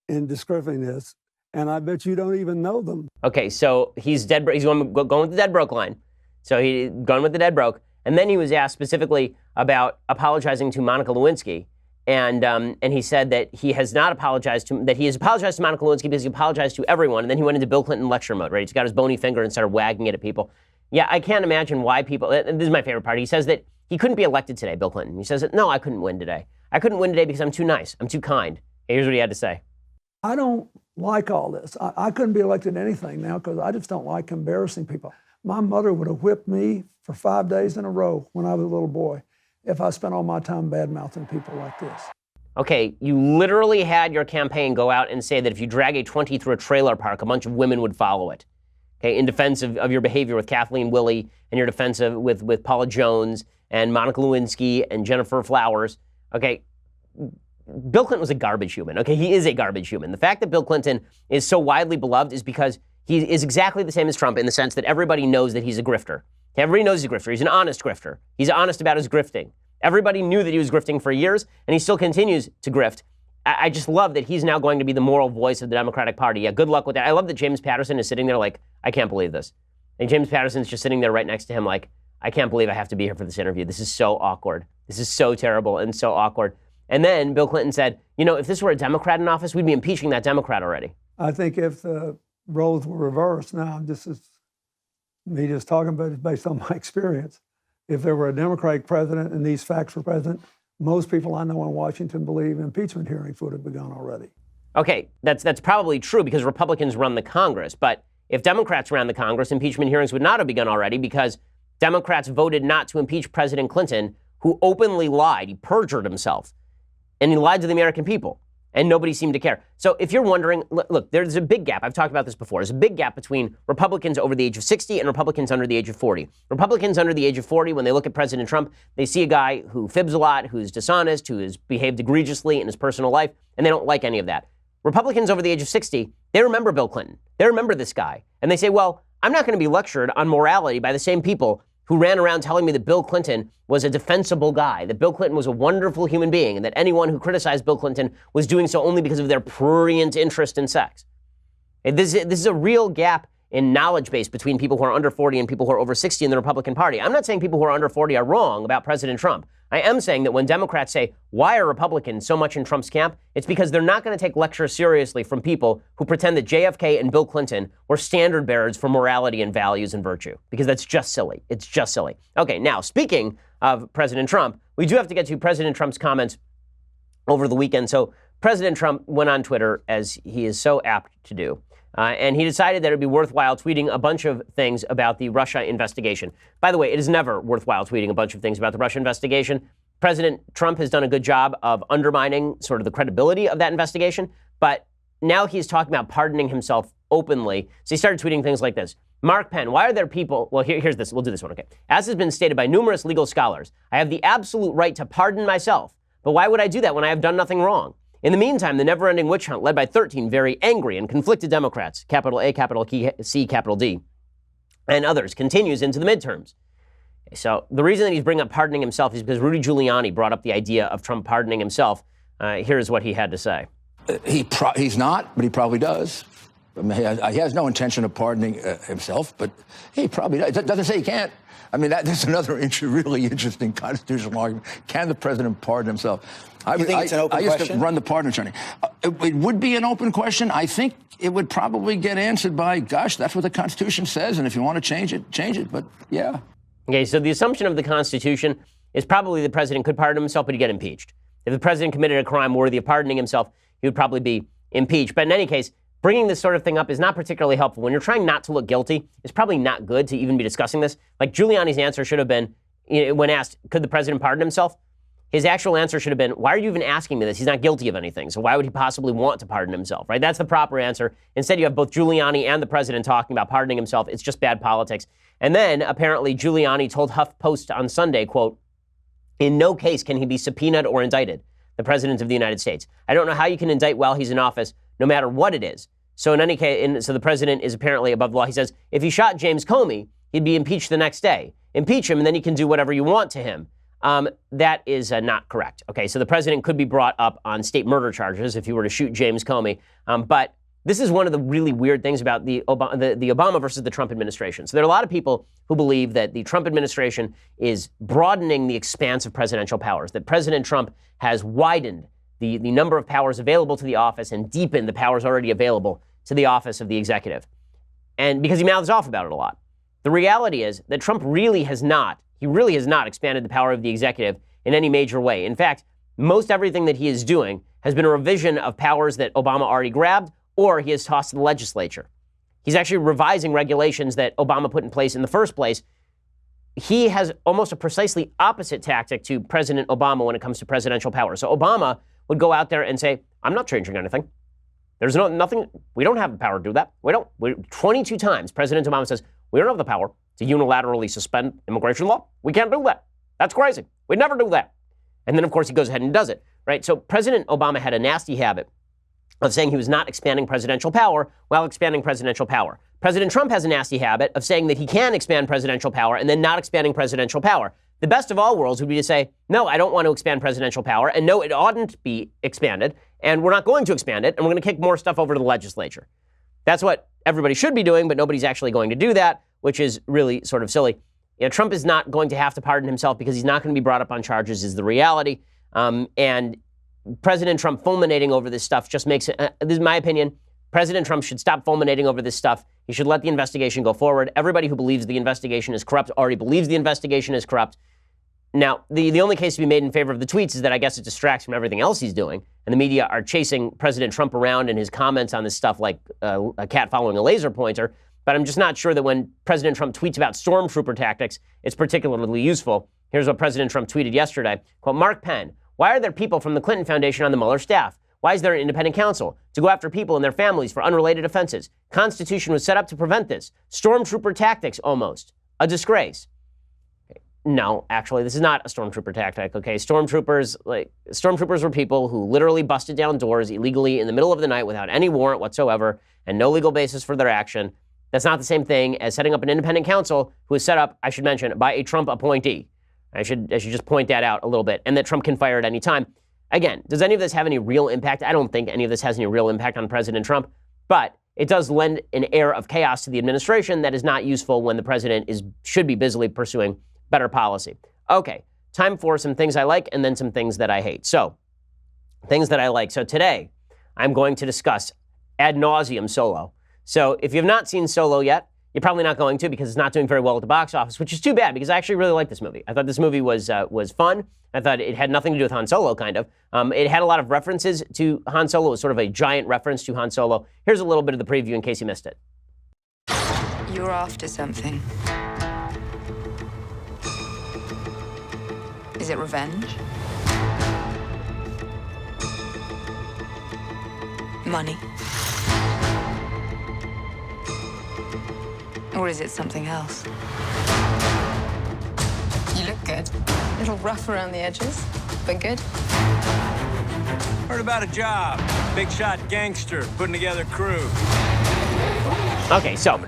Speaker 4: in describing this, and I bet you don't even know them.
Speaker 1: Okay, so he's dead. He's going with the dead broke line. So he's gone with the dead broke. And then he was asked specifically about apologizing to Monica Lewinsky. And he said that he has not apologized to, that he has apologized to Monica Lewinsky because he apologized to everyone. And then he went into Bill Clinton lecture mode, right? He's got his bony finger and started wagging it at people. Yeah, I can't imagine why people, and this is my favorite part. He says that he couldn't be elected today, Bill Clinton. He says that, no, I couldn't win today. I couldn't win today because I'm too nice. I'm too kind. Here's what he had to say.
Speaker 4: I don't like all this. I couldn't be elected to anything now because I just don't like embarrassing people. My mother would have whipped me for 5 days in a row when I was a little boy if I spent all my time bad-mouthing people like this.
Speaker 1: Okay, you literally had your campaign go out and say that if you drag a 20 through a trailer park, a bunch of women would follow it. Okay, in defense of your behavior with Kathleen Willey and your defense of with Paula Jones and Monica Lewinsky and Jennifer Flowers. Okay, Bill Clinton was a garbage human. Okay, he is a garbage human. The fact that Bill Clinton is so widely beloved is because he is exactly the same as Trump in the sense that everybody knows that he's a grifter. Everybody knows he's a grifter. He's an honest grifter. He's honest about his grifting. Everybody knew that he was grifting for years, and he still continues to grift. I just love that he's now going to be the moral voice of the Democratic Party. Yeah, good luck with that. I love that James Patterson is sitting there like, I can't believe this. And James Patterson's just sitting there right next to him like, I can't believe I have to be here for this interview. This is so awkward. This is so terrible and so awkward. And then Bill Clinton said, you know, if this were a Democrat in office, we'd be impeaching that Democrat already.
Speaker 4: I think if the roles were reversed, now this is me just talking about it based on my experience. If there were a Democratic president and these facts were present, most people I know in Washington believe impeachment hearings would have begun already.
Speaker 1: Okay, that's probably true because Republicans run the Congress. But if Democrats ran the Congress, impeachment hearings would not have begun already because Democrats voted not to impeach President Clinton, who openly lied. He perjured himself. And he lied to the American people. And nobody seemed to care. So if you're wondering, look, there's a big gap. I've talked about this before. There's a big gap between Republicans over the age of 60 and Republicans under the age of 40. Republicans under the age of 40, when they look at President Trump, they see a guy who fibs a lot, who's dishonest, who has behaved egregiously in his personal life, and they don't like any of that. Republicans over the age of 60, they remember Bill Clinton. They remember this guy. And they say, well, I'm not going to be lectured on morality by the same people who ran around telling me that Bill Clinton was a defensible guy, that Bill Clinton was a wonderful human being, and that anyone who criticized Bill Clinton was doing so only because of their prurient interest in sex. This is a real gap in knowledge base between people who are under 40 and people who are over 60 in the Republican Party. I'm not saying people who are under 40 are wrong about President Trump. I am saying that when Democrats say, why are Republicans so much in Trump's camp? It's because they're not going to take lectures seriously from people who pretend that JFK and Bill Clinton were standard bearers for morality and values and virtue, because that's just silly. It's just silly. Okay, now, speaking of President Trump, we do have to get to President Trump's comments over the weekend. So President Trump went on Twitter, as he is so apt to do, and he decided that it would be worthwhile tweeting a bunch of things about the Russia investigation. By the way, it is never worthwhile tweeting a bunch of things about the Russia investigation. President Trump has done a good job of undermining sort of the credibility of that investigation, but now he's talking about pardoning himself openly. So he started tweeting things like this. Mark Penn, why are there people, well, here's this, we'll do this one, okay. As has been stated by numerous legal scholars, I have the absolute right to pardon myself, but why would I do that when I have done nothing wrong? In the meantime, the never-ending witch hunt led by 13 very angry and conflicted Democrats, capital A, capital C, capital D, and others, continues into the midterms. So the reason that he's bringing up pardoning himself is because Rudy Giuliani brought up the idea of Trump pardoning himself. Here's what he had to say.
Speaker 5: He's not, but he probably does. I mean, he has no intention of pardoning himself, but he probably does. It doesn't say he can't. I mean, that's another really interesting constitutional argument. Can the president pardon himself?
Speaker 6: I think it's an open
Speaker 5: question? I used
Speaker 6: to
Speaker 5: run the pardon attorney. It would be an open question. I think it would probably get answered by, gosh, that's what the Constitution says, and if you want to change it, change it. But, yeah.
Speaker 1: Okay, so the assumption of the Constitution is probably the president could pardon himself, but he'd get impeached. If the president committed a crime worthy of pardoning himself, he would probably be impeached. But in any case, bringing this sort of thing up is not particularly helpful. When you're trying not to look guilty, it's probably not good to even be discussing this. Like Giuliani's answer should have been, when asked, could the president pardon himself? His actual answer should have been, why are you even asking me this? He's not guilty of anything. So why would he possibly want to pardon himself, right? That's the proper answer. Instead, you have both Giuliani and the president talking about pardoning himself. It's just bad politics. And then apparently Giuliani told HuffPost on Sunday, quote, in no case can he be subpoenaed or indicted, the president of the United States. I don't know how you can indict while he's in office, no matter what it is. So in any case, so the president is apparently above the law. He says, if he shot James Comey, he'd be impeached the next day. Impeach him, and then you can do whatever you want to him. That is not correct. Okay, so the president could be brought up on state murder charges if he were to shoot James Comey. But this is one of the really weird things about the Obama versus the Trump administration. So there are a lot of people who believe that the Trump administration is broadening the expanse of presidential powers, that President Trump has widened the number of powers available to the office and deepened the powers already available to the office of the executive. And because he mouths off about it a lot. The reality is that Trump really has not expanded the power of the executive in any major way. In fact, most everything that he is doing has been a revision of powers that Obama already grabbed or he has tossed to the legislature. He's actually revising regulations that Obama put in place in the first place. He has almost a precisely opposite tactic to President Obama when it comes to presidential power. So Obama would go out there and say, I'm not changing anything. There's nothing, we don't have the power to do that. 22 times President Obama says, we don't have the power to unilaterally suspend immigration law. We can't do that. That's crazy. We'd never do that. And then, of course, he goes ahead and does it, right? So President Obama had a nasty habit of saying he was not expanding presidential power while expanding presidential power. President Trump has a nasty habit of saying that he can expand presidential power and then not expanding presidential power. The best of all worlds would be to say, no, I don't want to expand presidential power, and no, it oughtn't be expanded, and we're not going to expand it, and we're going to kick more stuff over to the legislature. That's what everybody should be doing, but nobody's actually going to do that, which is really sort of silly. Trump is not going to have to pardon himself because he's not going to be brought up on charges is the reality. And President Trump fulminating over this stuff just makes it, this is my opinion, President Trump should stop fulminating over this stuff. He should let the investigation go forward. Everybody who believes the investigation is corrupt already believes the investigation is corrupt. Now, the only case to be made in favor of the tweets is that I guess it distracts from everything else he's doing. And the media are chasing President Trump around and his comments on this stuff like a cat following a laser pointer. But I'm just not sure that when President Trump tweets about stormtrooper tactics, it's particularly useful. Here's what President Trump tweeted yesterday. Quote, Mark Penn, why are there people from the Clinton Foundation on the Mueller staff? Why is there an independent counsel to go after people and their families for unrelated offenses? Constitution was set up to prevent this. Stormtrooper tactics, almost. A disgrace. No, actually, this is not a stormtrooper tactic, okay? Stormtroopers were people who literally busted down doors illegally in the middle of the night without any warrant whatsoever and no legal basis for their action. That's not the same thing as setting up an independent counsel who is set up, I should mention, by a Trump appointee. I should just point that out a little bit, and that Trump can fire at any time. Again, does any of this have any real impact? I don't think any of this has any real impact on President Trump, but it does lend an air of chaos to the administration that is not useful when the president should be busily pursuing better policy. Okay, time for some things I like and then some things that I hate. So, things that I like. So today, I'm going to discuss ad nauseum Solo. So if you have not seen Solo yet, you're probably not going to because it's not doing very well at the box office, which is too bad because I actually really like this movie. I thought this movie was fun. I thought it had nothing to do with Han Solo, kind of. It had a lot of references to Han Solo. It was sort of a giant reference to Han Solo. Here's a little bit of the preview in case you missed it.
Speaker 6: You're after something. Is it revenge? Money? Or is it something else? You look good. A little rough around the edges, but good.
Speaker 7: Heard about a job. Big shot gangster putting together a crew.
Speaker 1: Okay, so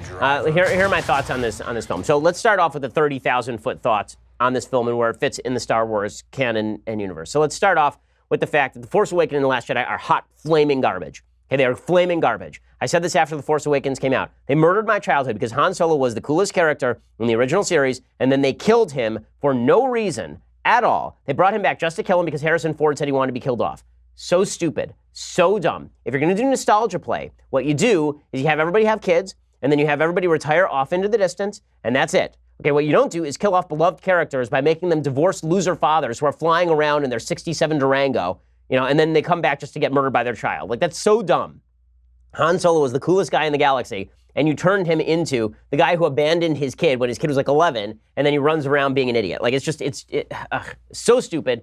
Speaker 1: here are my thoughts on this film. So let's start off with the 30,000-foot thoughts on this film and where it fits in the Star Wars canon and universe. So let's start off with the fact that The Force Awakens and The Last Jedi are hot, flaming garbage. Okay, they are flaming garbage. I said this after The Force Awakens came out. They murdered my childhood because Han Solo was the coolest character in the original series, and then they killed him for no reason at all. They brought him back just to kill him because Harrison Ford said he wanted to be killed off. So stupid, so dumb. If you're going to do nostalgia play, what you do is you have everybody have kids, and then you have everybody retire off into the distance, and that's it. Okay, what you don't do is kill off beloved characters by making them divorced loser fathers who are flying around in their 67 Durango, and then they come back just to get murdered by their child. Like, that's so dumb. Han Solo was the coolest guy in the galaxy, and you turned him into the guy who abandoned his kid when his kid was like 11, and then he runs around being an idiot. Like, it's so stupid.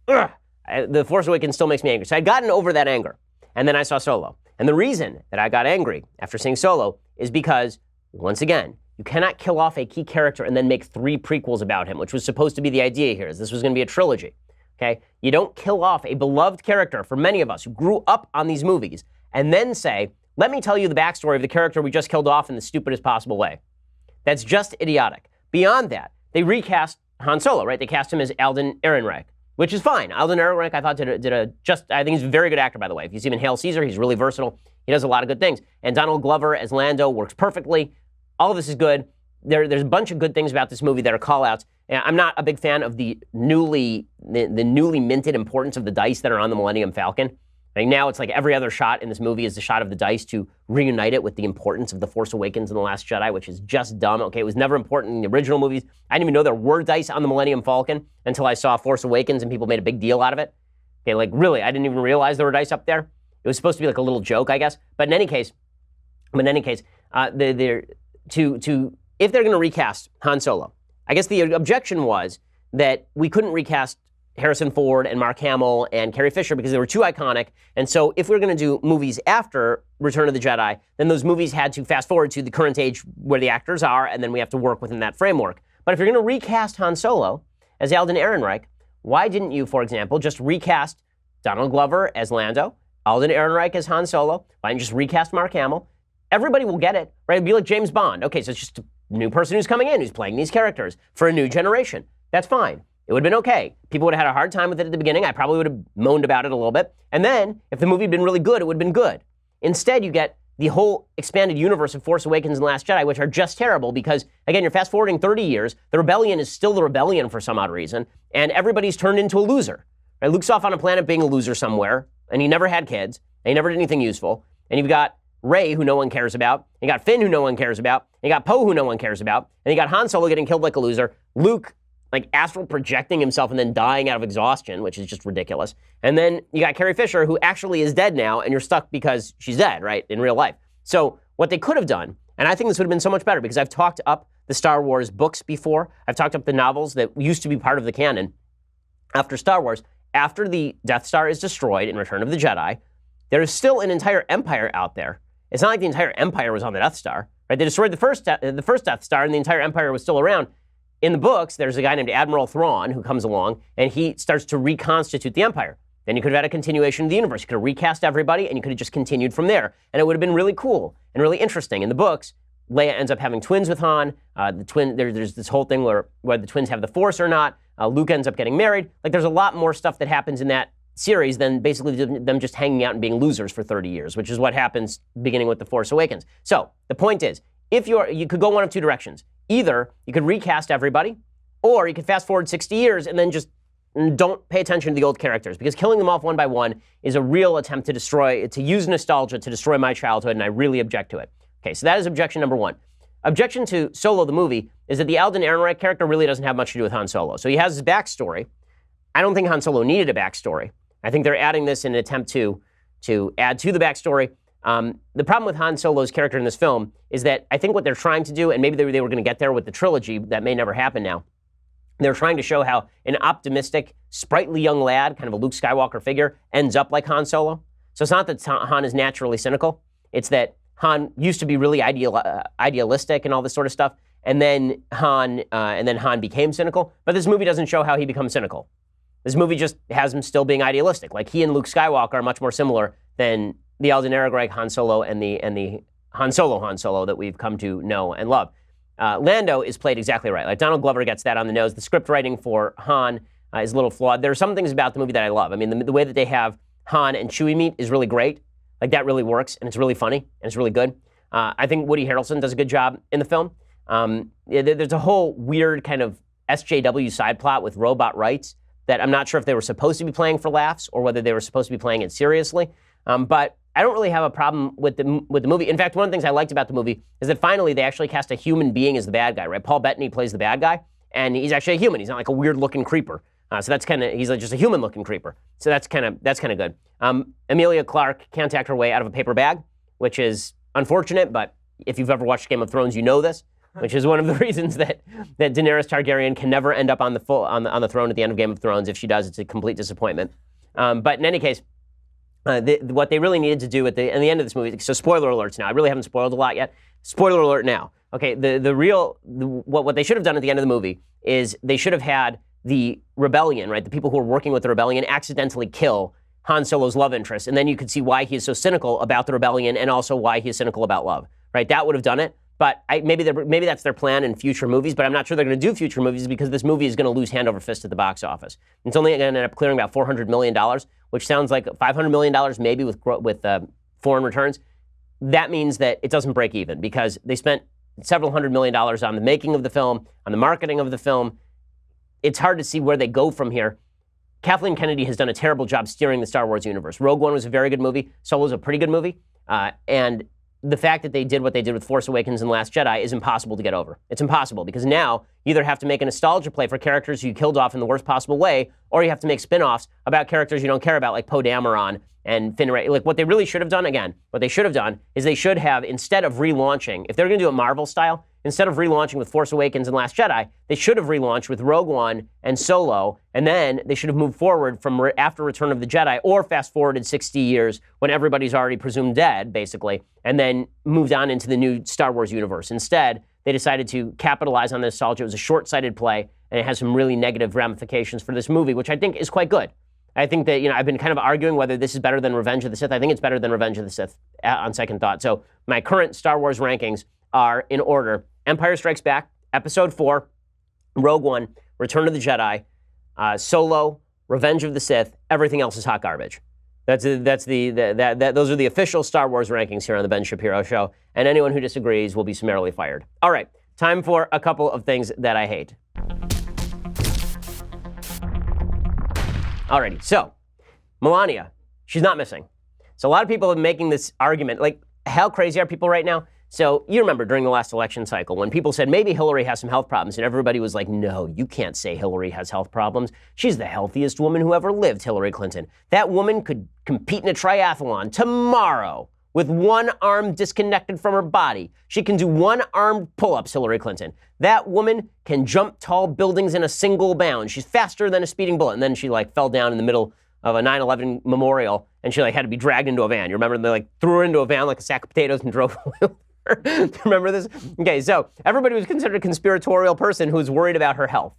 Speaker 1: The Force Awakens still makes me angry. So I'd gotten over that anger, and then I saw Solo. And the reason that I got angry after seeing Solo is because, once again, you cannot kill off a key character and then make 3 prequels about him, which was supposed to be the idea here. This was going to be a trilogy. Okay? You don't kill off a beloved character for many of us who grew up on these movies and then say, let me tell you the backstory of the character we just killed off in the stupidest possible way. That's just idiotic. Beyond that, they recast Han Solo, right? They cast him as Alden Ehrenreich, which is fine. Alden Ehrenreich, I thought, I think he's a very good actor, by the way. If you see him in Hail Caesar, he's really versatile. He does a lot of good things. And Donald Glover as Lando works perfectly. All of this is good. There's a bunch of good things about this movie that are call-outs. I'm not a big fan of the newly minted importance of the dice that are on the Millennium Falcon. Like now it's like every other shot in this movie is the shot of the dice to reunite it with the importance of The Force Awakens and The Last Jedi, which is just dumb. Okay, it was never important in the original movies. I didn't even know there were dice on the Millennium Falcon until I saw Force Awakens and people made a big deal out of it. Okay, like really, I didn't even realize there were dice up there. It was supposed to be like a little joke, I guess. But in any case, if they're going to recast Han Solo, I guess the objection was that we couldn't recast Harrison Ford and Mark Hamill and Carrie Fisher because they were too iconic. And so if we were going to do movies after Return of the Jedi, then those movies had to fast forward to the current age where the actors are, and then we have to work within that framework. But if you're going to recast Han Solo as Alden Ehrenreich, why didn't you, for example, just recast Donald Glover as Lando, Alden Ehrenreich as Han Solo? Why didn't you just recast Mark Hamill? Everybody will get it, right? It'd be like James Bond. Okay, so it's just a new person who's coming in, who's playing these characters for a new generation. That's fine. It would have been okay. People would have had a hard time with it at the beginning. I probably would have moaned about it a little bit. And then, if the movie had been really good, it would have been good. Instead, you get the whole expanded universe of Force Awakens and Last Jedi, which are just terrible because, again, you're fast-forwarding 30 years. The rebellion is still the rebellion for some odd reason, and everybody's turned into a loser. Right? Luke's off on a planet being a loser somewhere, and he never had kids, and he never did anything useful. And you've got Rey, who no one cares about. You got Finn, who no one cares about. And you got Poe, who no one cares about. And you got Han Solo getting killed like a loser. Luke, like astral projecting himself and then dying out of exhaustion, which is just ridiculous. And then you got Carrie Fisher, who actually is dead now, and you're stuck because she's dead, right, in real life. So what they could have done, and I think this would have been so much better because I've talked up the Star Wars books before. I've talked up the novels that used to be part of the canon. After Star Wars, after the Death Star is destroyed in Return of the Jedi, there is still an entire empire out there. It's not like the entire empire was on the Death Star, right? They destroyed the first Death Star, and the entire empire was still around. In the books, there's a guy named Admiral Thrawn who comes along, and he starts to reconstitute the Empire. Then you could have had a continuation of the universe. You could have recast everybody, and you could have just continued from there. And it would have been really cool and really interesting. In the books, Leia ends up having twins with Han. There's this whole thing where the twins have the Force or not. Luke ends up getting married. Like, there's a lot more stuff that happens in that series than basically them just hanging out and being losers for 30 years, which is what happens beginning with The Force Awakens. So the point is, you could go one of two directions. Either you could recast everybody, or you could fast forward 60 years and then just don't pay attention to the old characters, because killing them off one by one is a real attempt to use nostalgia to destroy my childhood, and I really object to it. Okay, so that is objection number one. Objection to Solo, the movie, is that the Alden Ehrenreich character really doesn't have much to do with Han Solo. So he has his backstory. I don't think Han Solo needed a backstory. I think they're adding this in an attempt to add to the backstory. The problem with Han Solo's character in this film is that I think what they're trying to do, and maybe they were going to get there with the trilogy, that may never happen now, they're trying to show how an optimistic, sprightly young lad, kind of a Luke Skywalker figure, ends up like Han Solo. So it's not that Han is naturally cynical. It's that Han used to be really idealistic and all this sort of stuff, and then Han became cynical. But this movie doesn't show how he becomes cynical. This movie just has him still being idealistic. Like, he and Luke Skywalker are much more similar than the Alden Ehrenreich Han Solo and the Han Solo that we've come to know and love. Lando is played exactly right. Like, Donald Glover gets that on the nose. The script writing for Han is a little flawed. There are some things about the movie that I love. I mean, the way that they have Han and Chewie meet is really great. Like, that really works, and it's really funny, and it's really good. I think Woody Harrelson does a good job in the film. There's a whole weird kind of SJW side plot with robot rights that I'm not sure if they were supposed to be playing for laughs or whether they were supposed to be playing it seriously. But I don't really have a problem with the movie. In fact, one of the things I liked about the movie is that finally they actually cast a human being as the bad guy, right? Paul Bettany plays the bad guy, and he's actually a human. He's not like a weird-looking creeper. So that's kind of, he's like just a human-looking creeper. So that's kind of good. Emilia Clarke can't act her way out of a paper bag, which is unfortunate, but if you've ever watched Game of Thrones, you know this, which is one of the reasons that Daenerys Targaryen can never end up on the throne at the end of Game of Thrones. If she does, it's a complete disappointment. But in any case, what they really needed to do at the end of this movie, so spoiler alerts now. I really haven't spoiled a lot yet. Spoiler alert now. Okay, what they should have done at the end of the movie is they should have had the rebellion, right? The people who are working with the rebellion accidentally kill Han Solo's love interest, and then you could see why he is so cynical about the rebellion and also why he is cynical about love, right? That would have done it. But maybe that's their plan in future movies, but I'm not sure they're going to do future movies because this movie is going to lose hand over fist at the box office. It's only going to end up clearing about $400 million, which sounds like $500 million maybe with foreign returns. That means that it doesn't break even because they spent several $100 million on the making of the film, on the marketing of the film. It's hard to see where they go from here. Kathleen Kennedy has done a terrible job steering the Star Wars universe. Rogue One was a very good movie. Solo's a pretty good movie. And the fact that they did what they did with Force Awakens and Last Jedi is impossible to get over. It's impossible because now you either have to make a nostalgia play for characters you killed off in the worst possible way, or you have to make spin-offs about characters you don't care about, like Poe Dameron and Finn Ray. Like, what they really should have done, what they should have done is they should have, instead of relaunching, if they're going to do it Marvel style, instead of relaunching with Force Awakens and Last Jedi, they should have relaunched with Rogue One and Solo, and then they should have moved forward from after Return of the Jedi, or fast-forwarded 60 years when everybody's already presumed dead, basically, and then moved on into the new Star Wars universe. Instead, they decided to capitalize on the nostalgia. It was a short-sighted play, and it has some really negative ramifications for this movie, which I think is quite good. I think that, I've been kind of arguing whether this is better than Revenge of the Sith. I think it's better than Revenge of the Sith on second thought. So my current Star Wars rankings are in order: Empire Strikes Back, Episode 4, Rogue One, Return of the Jedi, Solo, Revenge of the Sith. Everything else is hot garbage. Those are the official Star Wars rankings here on the Ben Shapiro Show, and anyone who disagrees will be summarily fired. All right, time for a couple of things that I hate. Alrighty, so Melania, she's not missing. So a lot of people are making this argument, like, how crazy are people right now? So you remember during the last election cycle when people said maybe Hillary has some health problems, and everybody was like, no, you can't say Hillary has health problems. She's the healthiest woman who ever lived, Hillary Clinton. That woman could compete in a triathlon tomorrow with one arm disconnected from her body. She can do one-armed pull-ups, Hillary Clinton. That woman can jump tall buildings in a single bound. She's faster than a speeding bullet. And then she fell down in the middle of a 9/11 memorial, and she had to be dragged into a van. You remember they threw her into a van like a sack of potatoes and drove away with her? Do you remember this? Okay, so everybody was considered a conspiratorial person who was worried about her health.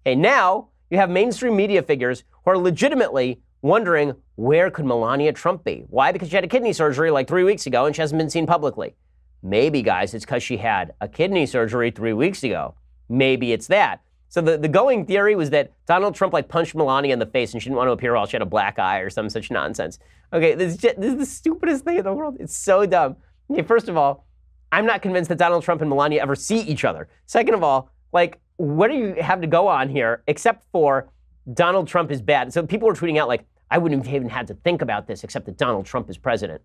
Speaker 1: Okay, now you have mainstream media figures who are legitimately wondering, where could Melania Trump be? Why? Because she had a kidney surgery 3 weeks ago and she hasn't been seen publicly. Maybe, guys, it's because she had a kidney surgery 3 weeks ago. Maybe it's that. So the going theory was that Donald Trump like punched Melania in the face and she didn't want to appear while she had a black eye or some such nonsense. Okay, this is the stupidest thing in the world. It's so dumb. Okay, first of all, I'm not convinced that Donald Trump and Melania ever see each other. Second of all, like, what do you have to go on here except for Donald Trump is bad? So people were tweeting out like, I wouldn't have even had to think about this except that Donald Trump is president.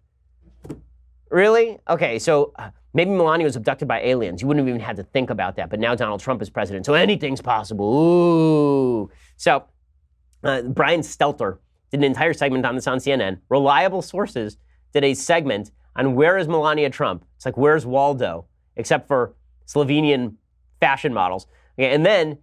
Speaker 1: Really? Okay, so maybe Melania was abducted by aliens. You wouldn't have even had to think about that. But now Donald Trump is president, so anything's possible. Ooh. So Brian Stelter did an entire segment on this on CNN. Reliable sources did a segment on where is Melania Trump. It's like, where's Waldo? Except for Slovenian fashion models. Okay, and then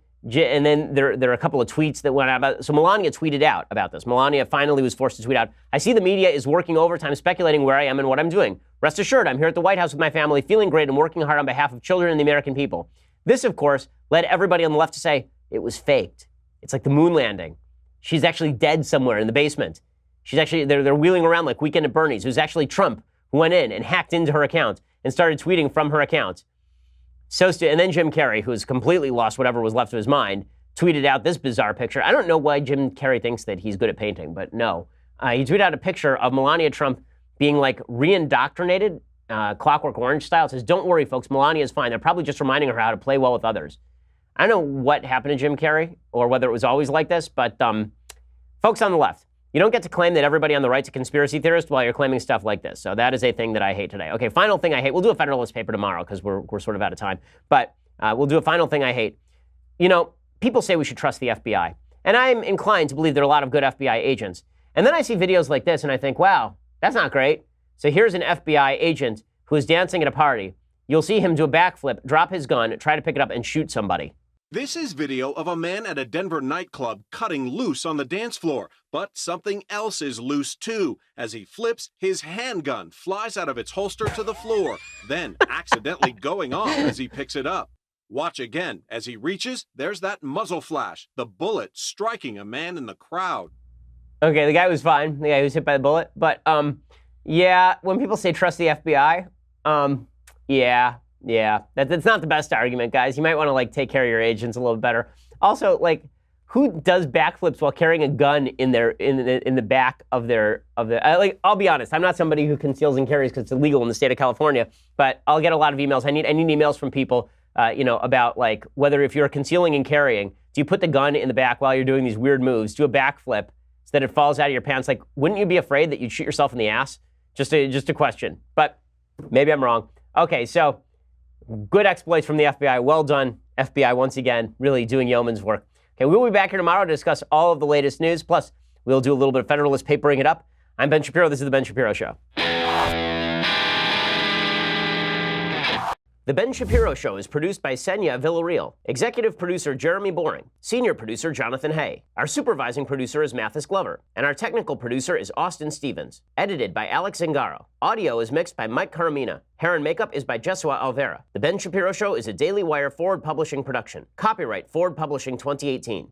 Speaker 1: there are a couple of tweets that went out about. So Melania tweeted out about this. Melania finally was forced to tweet out, I see the media is working overtime speculating where I am and what I'm doing. Rest assured, I'm here at the White House with my family, feeling great and working hard on behalf of children and the American people. This, of course, led everybody on the left to say it was faked. It's like the moon landing. She's actually dead somewhere in the basement. She's actually, they're wheeling around like Weekend at Bernie's. It was actually Trump who went in and hacked into her account and started tweeting from her account. And then Jim Carrey, who has completely lost whatever was left of his mind, tweeted out this bizarre picture. I don't know why Jim Carrey thinks that he's good at painting, but no. He tweeted out a picture of Melania Trump being like re-indoctrinated, Clockwork Orange style. It says, don't worry, folks, Melania is fine. They're probably just reminding her how to play well with others. I don't know what happened to Jim Carrey or whether it was always like this, but folks on the left, you don't get to claim that everybody on the right's a conspiracy theorist while you're claiming stuff like this. So that is a thing that I hate today. Okay, final thing I hate. We'll do a Federalist paper tomorrow because we're sort of out of time. But we'll do a final thing I hate. You know, people say we should trust the FBI. And I'm inclined to believe there are a lot of good FBI agents. And then I see videos like this and I think, wow, that's not great. So here's an FBI agent who is dancing at a party. You'll see him do a backflip, drop his gun, try to pick it up and shoot somebody.
Speaker 8: This is video of a man at a Denver nightclub cutting loose on the dance floor. But something else is loose too. As he flips, his handgun flies out of its holster to the floor, then accidentally going off as he picks it up. Watch again. As he reaches, there's that muzzle flash, the bullet striking a man in the crowd. Okay, the guy was fine. The guy who was hit by the bullet. But, yeah, when people say trust the FBI, yeah, that's not the best argument, guys. You might want to like take care of your agents a little bit better. Also, like, who does backflips while carrying a gun in the back of their like? I'll be honest, I'm not somebody who conceals and carries because it's illegal in the state of California. But I'll get a lot of emails. I need emails from people, about like whether if you're concealing and carrying, do you put the gun in the back while you're doing these weird moves, do a backflip so that it falls out of your pants? Like, wouldn't you be afraid that you'd shoot yourself in the ass? Just a question. But maybe I'm wrong. Okay, so. Good exploits from the FBI. Well done, FBI, once again, really doing yeoman's work. Okay, we'll be back here tomorrow to discuss all of the latest news. Plus, we'll do a little bit of Federalist papering it up. I'm Ben Shapiro. This is The Ben Shapiro Show. The Ben Shapiro Show is produced by Senya Villarreal, executive producer Jeremy Boring, senior producer Jonathan Hay. Our supervising producer is Mathis Glover, and our technical producer is Austin Stevens. Edited by Alex Zingaro. Audio is mixed by Mike Caramina. Hair and makeup is by Jesua Alvera. The Ben Shapiro Show is a Daily Wire Forward Publishing production. Copyright Forward Publishing 2018.